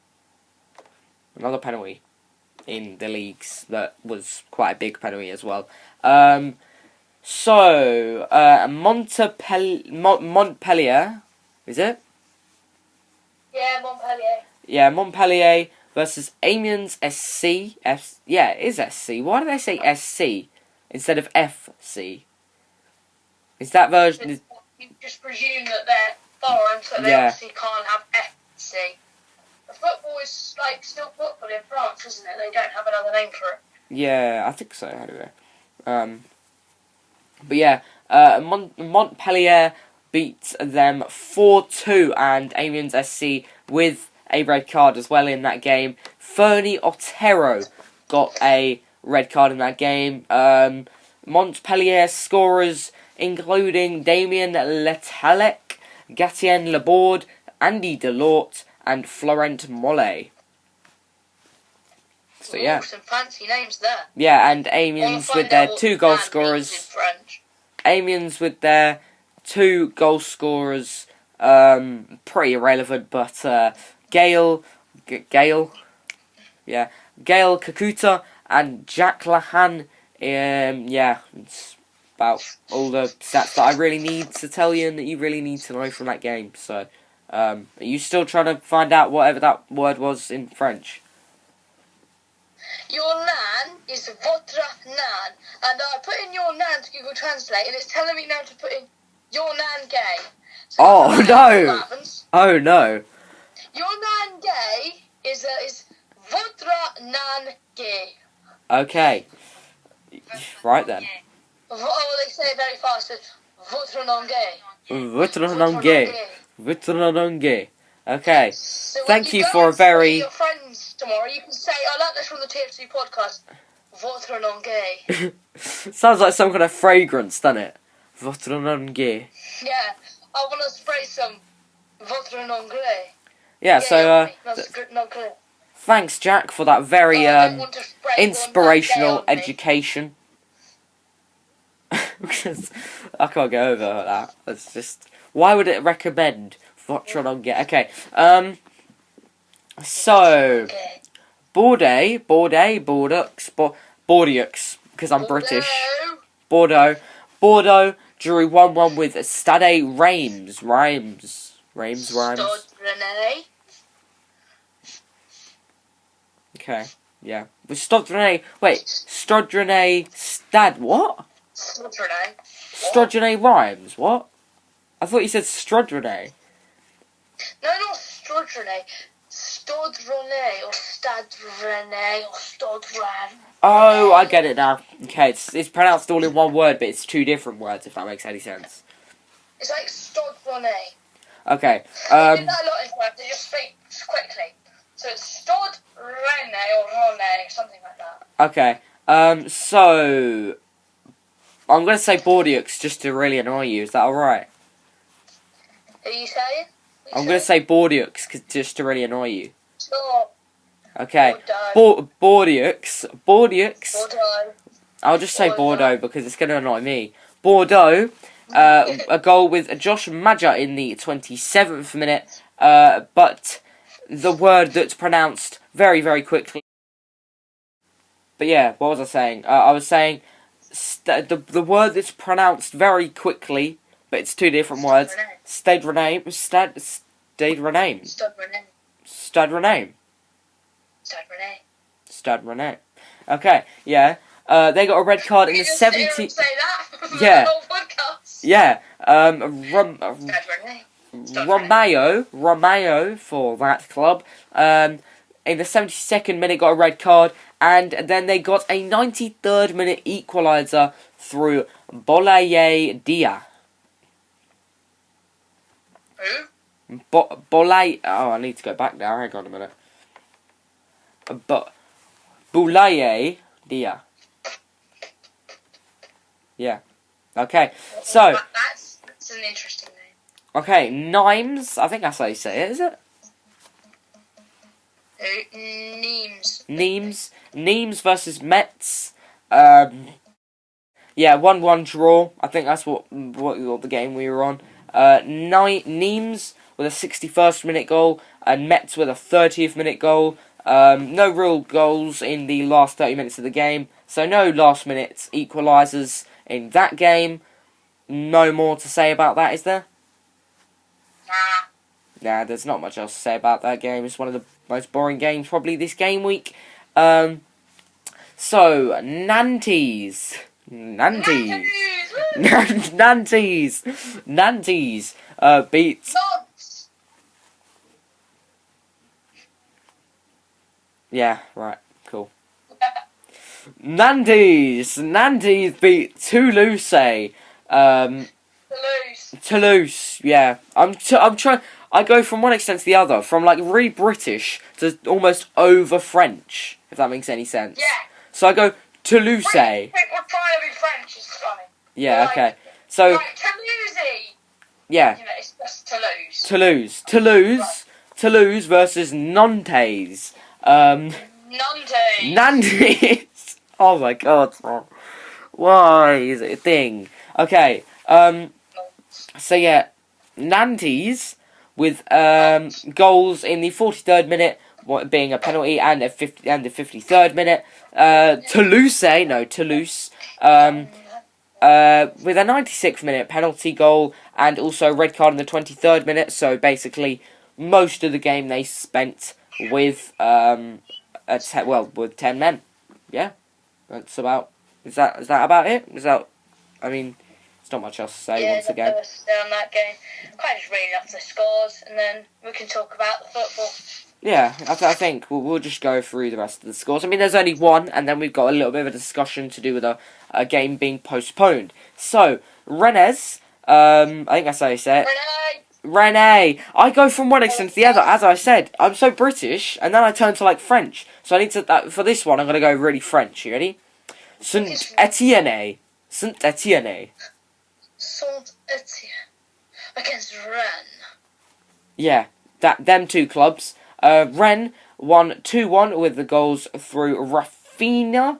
in the leagues. That was quite a big penalty as well. Montpellier, is it? Yeah, Montpellier. Yeah, Montpellier versus Amiens SC. Yeah, it is SC. Why do they say SC instead of FC? Is that version... You just presume that they're foreign, so they obviously can't have FC. The football is still football in France, isn't it? They don't have another name for it. Yeah, I think so, anyway. But yeah, Montpellier beat them 4-2, and Amiens SC with a red card as well in that game. Fernie Otero got a red card in that game. Montpellier scorers including Damien Letalec, Gatien Laborde, Andy Delort, and Florent Mollet. So yeah. Some fancy names there. Yeah, and Amiens with their 2 goal scorers. Amiens with their 2 goal scorers. Pretty irrelevant, but Gail Kakuta and Jack Lahan. It's about all the stats that I really need to tell you and that you really need to know from that game. So, Are you still trying to find out whatever that word was in French? Your nan is votre nan. And I put in your nan to Google Translate, and it's telling me now to put in your nan gay. So Oh, no! Oh, no. Your nan gay is votre nan gay. Okay. Right then. Oh, they say it very fast. It's votre nan gay. Votre nom gay. Votre nom gay. Okay. So Thank you go for a and see very... your friends tomorrow, you can say, I like this from the TFC podcast. Votre nom gay. Sounds like some kind of fragrance, doesn't it? Votre nom gay. Yeah, I want to spray some votre nom gay. Yeah, so, Gay. thanks, Jack, for that very, I don't want to spray inspirational one gay on me. education. Because I can't go over that. It's just... Why would it recommend votre nom gay? Okay, so... Okay. Bordeaux, because I'm British. Bordeaux drew 1-1 with Stade Reims. Stade Rennais. Okay, yeah. With Stade Rennais, wait, Stade Rennais, Stade, what? Stade Rennais. Stade Rennais Reims, what? I thought you said Stade Rennais. No, not Stade Rennais. Stade Rennais or Stade Rennais or Stade Rennais. Oh, I get it now. Okay, it's pronounced all in one word, but it's two different words, if that makes any sense. It's like Stade Rennais. Okay, You do that a lot in France, they just speak quickly. So it's Stade Rennais or Rennais, something like that. okay, so... I'm going to say Bordeaux just to really annoy you, is that alright? Are you saying? I'm going to say Bordeaux just to really annoy you. Sure. Okay, Bordeaux. Bordeaux. I'll just say Bordeaux because it's going to annoy me. Bordeaux, a goal with Josh Maja in the 27th minute, but the word that's pronounced very, very quickly. But yeah, what was I saying? I was saying the word that's pronounced very quickly, but it's two different words. Stade Rennais. Stade Rennais. Stade Rennais. Stade Rennais. Okay, yeah. They got a red card in the 70th. Yeah. Yeah. Romeo for that club. In the 72nd minute got a red card, and then they got a 93rd minute equaliser through Bolaye Dia. Who? Bolaye. Oh, I need to go back now. Hang on a minute. But Boulaye Dia. Yeah. Okay. So. That's an interesting name. Okay, Nimes. I think that's how you say it. Is it? Nimes versus Metz. Yeah, 1-1 draw. I think that's what the game we were on. Nimes with a 61st minute goal and Metz with a 30th minute goal. No real goals in the last 30 minutes of the game, so no last minute equalisers in that game. No more to say about that, is there? Nah, there's not much else to say about that game. It's one of the most boring games probably this game week. So, Nantes beats... Yeah, right, cool. Nantes beat Toulouse. Toulouse, yeah. I'm trying... I go from one extent to the other, from like really British to almost over French, if that makes any sense. Yeah. So I go Toulouse. People trying to be French is funny. Yeah, like, okay. So like Toulouse. yeah. You know, it's just Toulouse. Toulouse versus Nantes. Nantes. Oh my god. Why is it a thing? Okay. So yeah, Nantes with goals in the 43rd minute, being a penalty, and the 53rd minute. Toulouse with a 96th minute penalty goal and also red card in the 23rd minute. So basically, most of the game they spent with with 10 men. Yeah, that's about. Is that about it? I mean, it's not much else to say once again. Yeah, on that game. Quite just reading off the scores, and then we can talk about the football. Yeah, I think we'll just go through the rest of the scores. I mean, there's only one, and then we've got a little bit of a discussion to do with a game being postponed. So, Rennes, I think that's how you say it. Rennes! I go from one extent to the other, as I said. I'm so British, and then I turn to, like, French. So I need to, for this one, I'm going to go really French. You ready? Saint-Etienne. Saint-Etienne. Saint-Etienne. Against Rennes. Yeah, them two clubs. Rennes won 2-1 with the goals through Rafinha,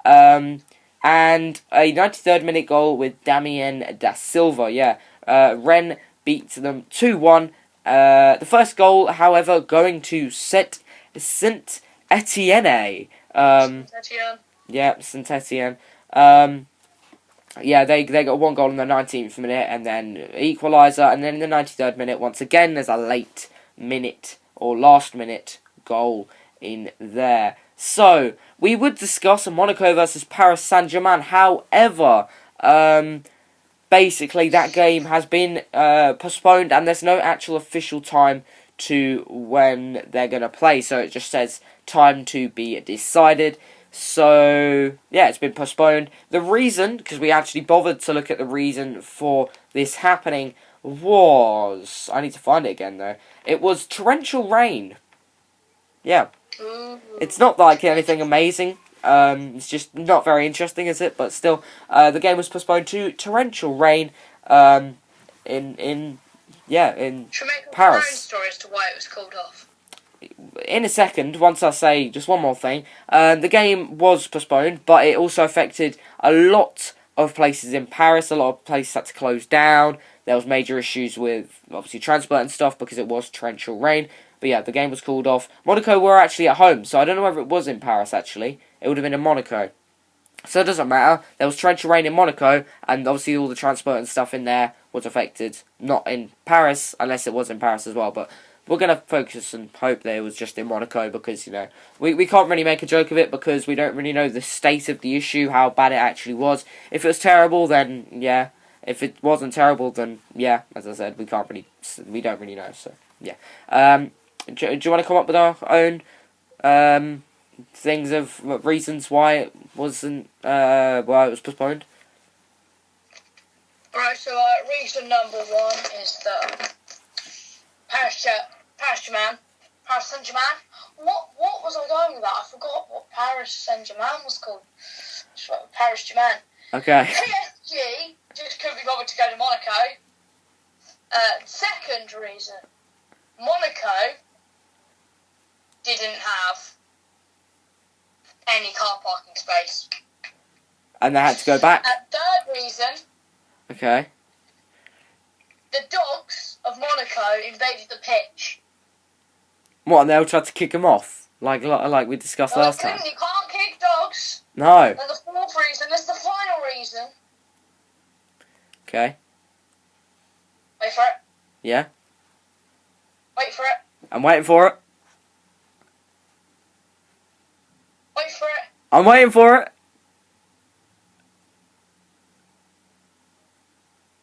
and a 93rd minute goal with Damien da Silva. Yeah, Rennes beat them 2-1. The first goal, however, going to Saint Etienne. Yeah, Saint Etienne. Yeah, they got one goal in the 19th minute and then equaliser, and then in the 93rd minute, once again, there's a late minute or last minute goal in there. So, we would discuss Monaco versus Paris Saint-Germain. However, basically that game has been postponed and there's no actual official time to when they're going to play. So, it just says time to be decided. So, yeah, it's been postponed. The reason, because we actually bothered to look at the reason for this happening, was... I need to find it again, though. It was torrential rain. Yeah. It's not like anything amazing. It's just not very interesting, is it? But still, the game was postponed to torrential rain in Should we make Paris. Our own story as to why it was called off? In a second, once I say just one more thing, the game was postponed, but it also affected a lot of places in Paris. A lot of places had to close down. There was major issues with, obviously, transport and stuff because it was torrential rain. But yeah, the game was called off. Monaco were actually at home, so I don't know whether it was in Paris, actually. It would have been in Monaco. So it doesn't matter. There was torrential rain in Monaco, and obviously all the transport and stuff in there was affected. Not in Paris, unless it was in Paris as well, but... We're going to focus and hope that it was just in Monaco because, you know, we can't really make a joke of it because we don't really know the state of the issue, how bad it actually was. If it was terrible, then, yeah. If it wasn't terrible, then, yeah, as I said, we don't really know, so, yeah. Do you want to come up with our own things of reasons why it wasn't, why it was postponed? Alright, so reason number one is that Paris Saint-Germain. What was I going with that? I forgot what Paris Saint-Germain was called. Paris Germain. Okay. PSG just couldn't be bothered to go to Monaco. Second reason, Monaco didn't have any car parking space. And they had to go back. Third reason. Okay. The dogs of Monaco invaded the pitch. What, and they all tried to kick him off? Like we discussed last time? You can't kick dogs. No. And the fourth reason is the final reason. Okay. Wait for it. Yeah? Wait for it. I'm waiting for it. Wait for it. I'm waiting for it.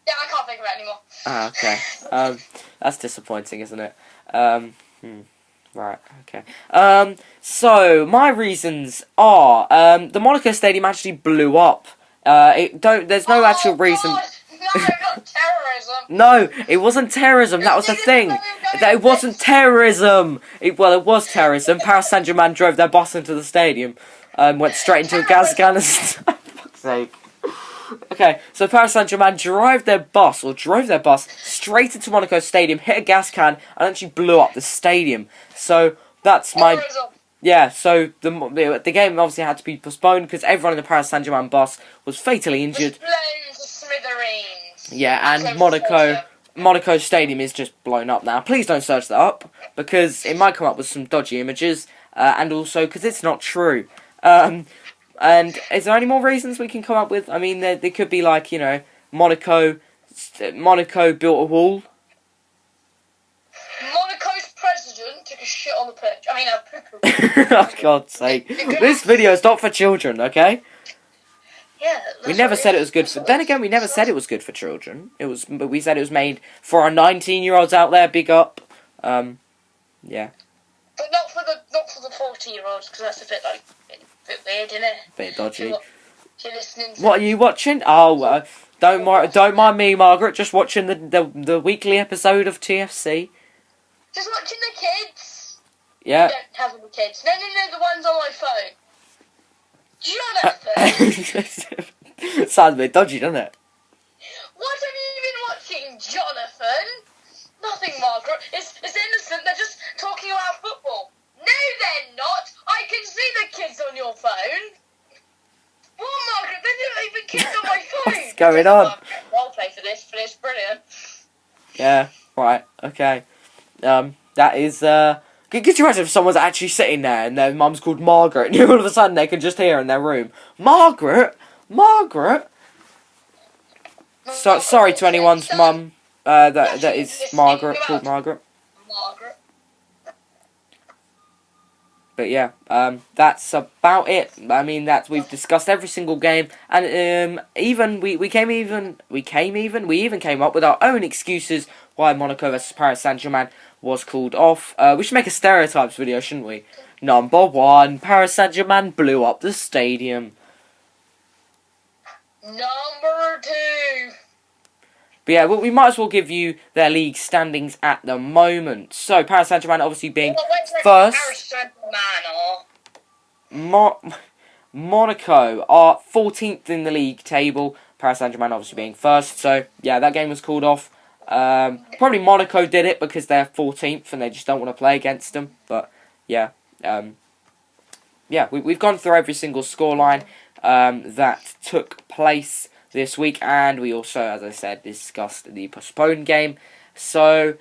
Yeah, I can't think of it anymore. Ah, okay. That's disappointing, isn't it? Right, okay. So, my reasons are, the Monaco Stadium actually blew up. There's no actual reason... God. No, not terrorism. No, it wasn't terrorism, that was the thing. It wasn't terrorism. It was terrorism. Paris Saint-Germain drove their bus into the stadium, went straight into a gas gun and stuff. For fuck's sake. Okay, so Paris Saint-Germain drove their bus straight into Monaco Stadium, hit a gas can, and actually blew up the stadium. So, that's my... Terrorism. Yeah, so the game obviously had to be postponed because everyone in the Paris Saint-Germain bus was fatally injured. Was blown to smithereens. Yeah, and Monaco Stadium is just blown up now. Please don't search that up because it might come up with some dodgy images, and also because it's not true. And is there any more reasons we can come up with? I mean, there could be like, you know, Monaco built a wall. Monaco's president took a shit on the pitch. I mean, a poo-poo. Oh, God's sake. This video is not for children, okay? Yeah, We never said it was good for... Then again, we never said it was good for children. But we said it was made for our 19-year-olds out there. Big up. Yeah. But not for the 40-year-olds, because that's a bit weird, isn't it? Bit dodgy. If you're listening to What are you watching? Oh, don't mind me, Margaret. Just watching the weekly episode of TFC. Just watching the kids. Yeah. I don't have any kids. No, the ones on my phone. Jonathan. Sounds a bit dodgy, doesn't it? What have you been watching, Jonathan? Nothing, Margaret. It's innocent. They're just talking about football. No, they're not. I can see the kids on your phone. What, Margaret? They're not even kids on my phone. What's going on? I'll play for this. Brilliant. Yeah. Right. Okay. That is. Could you imagine if someone's actually sitting there and their mum's called Margaret, and all of a sudden they can just hear in their room, Margaret. So sorry to anyone's mum. That is Margaret, called Margaret. But yeah, that's about it. I mean, we've discussed every single game, and we even came up with our own excuses why Monaco vs Paris Saint-Germain was called off. We should make a stereotypes video, shouldn't we? Number 1, Paris Saint-Germain blew up the stadium. Number 2. But yeah, we might as well give you their league standings at the moment. So, Paris Saint-Germain obviously being first. Paris Saint-Germain Monaco are 14th in the league table. Paris Saint-Germain obviously being first. So, yeah, that game was called off. Probably Monaco did it because they're 14th and they just don't want to play against them. But, yeah. We've gone through every single scoreline that took place this week, and we also, as I said, discussed the postponed game. So,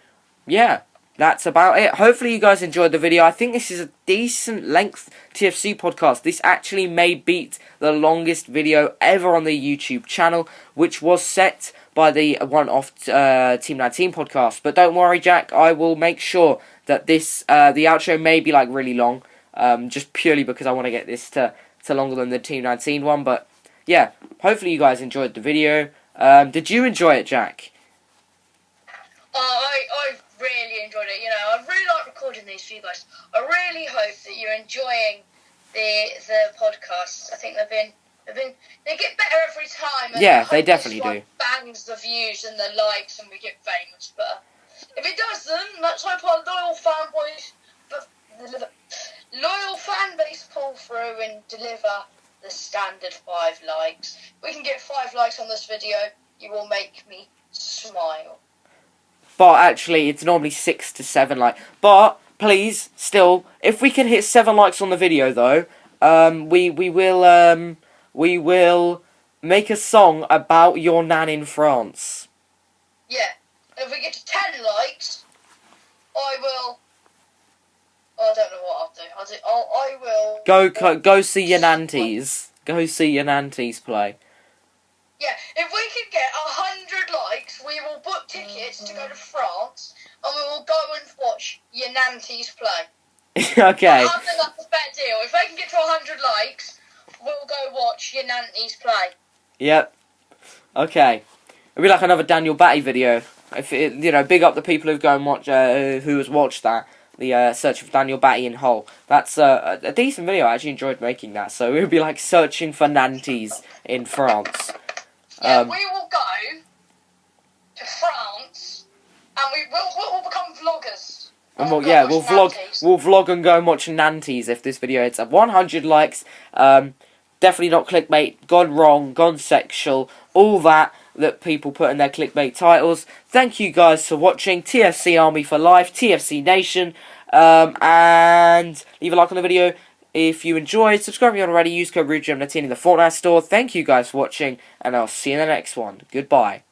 yeah, that's about it. Hopefully you guys enjoyed the video. I think this is a decent length TFC podcast. This actually may beat the longest video ever on the YouTube channel, which was set by the one-off Team 19 podcast. But don't worry, Jack, I will make sure that this the outro may be like really long, just purely because I want to get this to longer than the Team 19 one. But yeah, hopefully you guys enjoyed the video. Did you enjoy it, Jack? I really enjoyed it. You know, I really like recording these for you guys. I really hope that you're enjoying the podcasts. I think they get better every time. And yeah, they definitely do. Bangs the views and the likes, and we get famous. But if it doesn't, let's hope our loyal fan base pull through and deliver the standard 5 likes. If we can get 5 likes on this video, you will make me smile. But actually, it's normally 6 to 7 likes. But please, still, if we can hit 7 likes on the video, though, we will make a song about your nan in France. Yeah, if we get to 10 likes, I will. I don't know what I'll do. I will. Go see your nanties. Go see your nanties play. Yeah, if we can get 100 likes, we will book tickets to go to France, and we will go and watch your nanties play. Okay. I think that's a better deal. If they can get to 100 likes, we'll go watch your nanties play. Yep. Okay. It'll be like another Daniel Batty video. If it, big up the people who've gone and watch, who has watched that. The search for Daniel Batty in Hull. That's a decent video. I actually enjoyed making that. So it would be like searching for nanties in France. Yeah, we will go to France, and we'll become vloggers. And we'll vlog and go and watch nanties if this video hits 100 likes. Definitely not clickbait, gone wrong, gone sexual, all that people put in their clickbait titles. Thank you guys for watching. TFC Army for life, TFC Nation, and leave a like on the video if you enjoyed. Subscribe if you haven't already. Use code RUDEGEM19 in the Fortnite store. Thank you guys for watching, and I'll see you in the next one. Goodbye.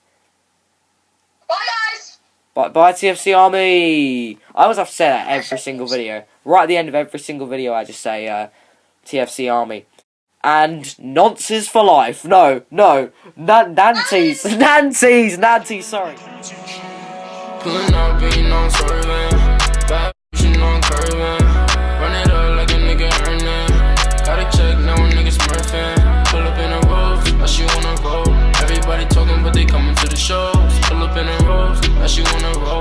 Bye guys! Bye TFC Army! I always have to say that every single video. Right at the end of every single video I just say TFC Army. and nonces for life. No, Nantes, sorry. Pulling up, being on swerving. Bad bitch, on curving. Run it up like a nigga earning. Gotta check, now a nigga smurfing. Pull up in a rose, now she wanna roll. Everybody talking, but they coming to the shows. Pull up in a rose, now she wanna roll.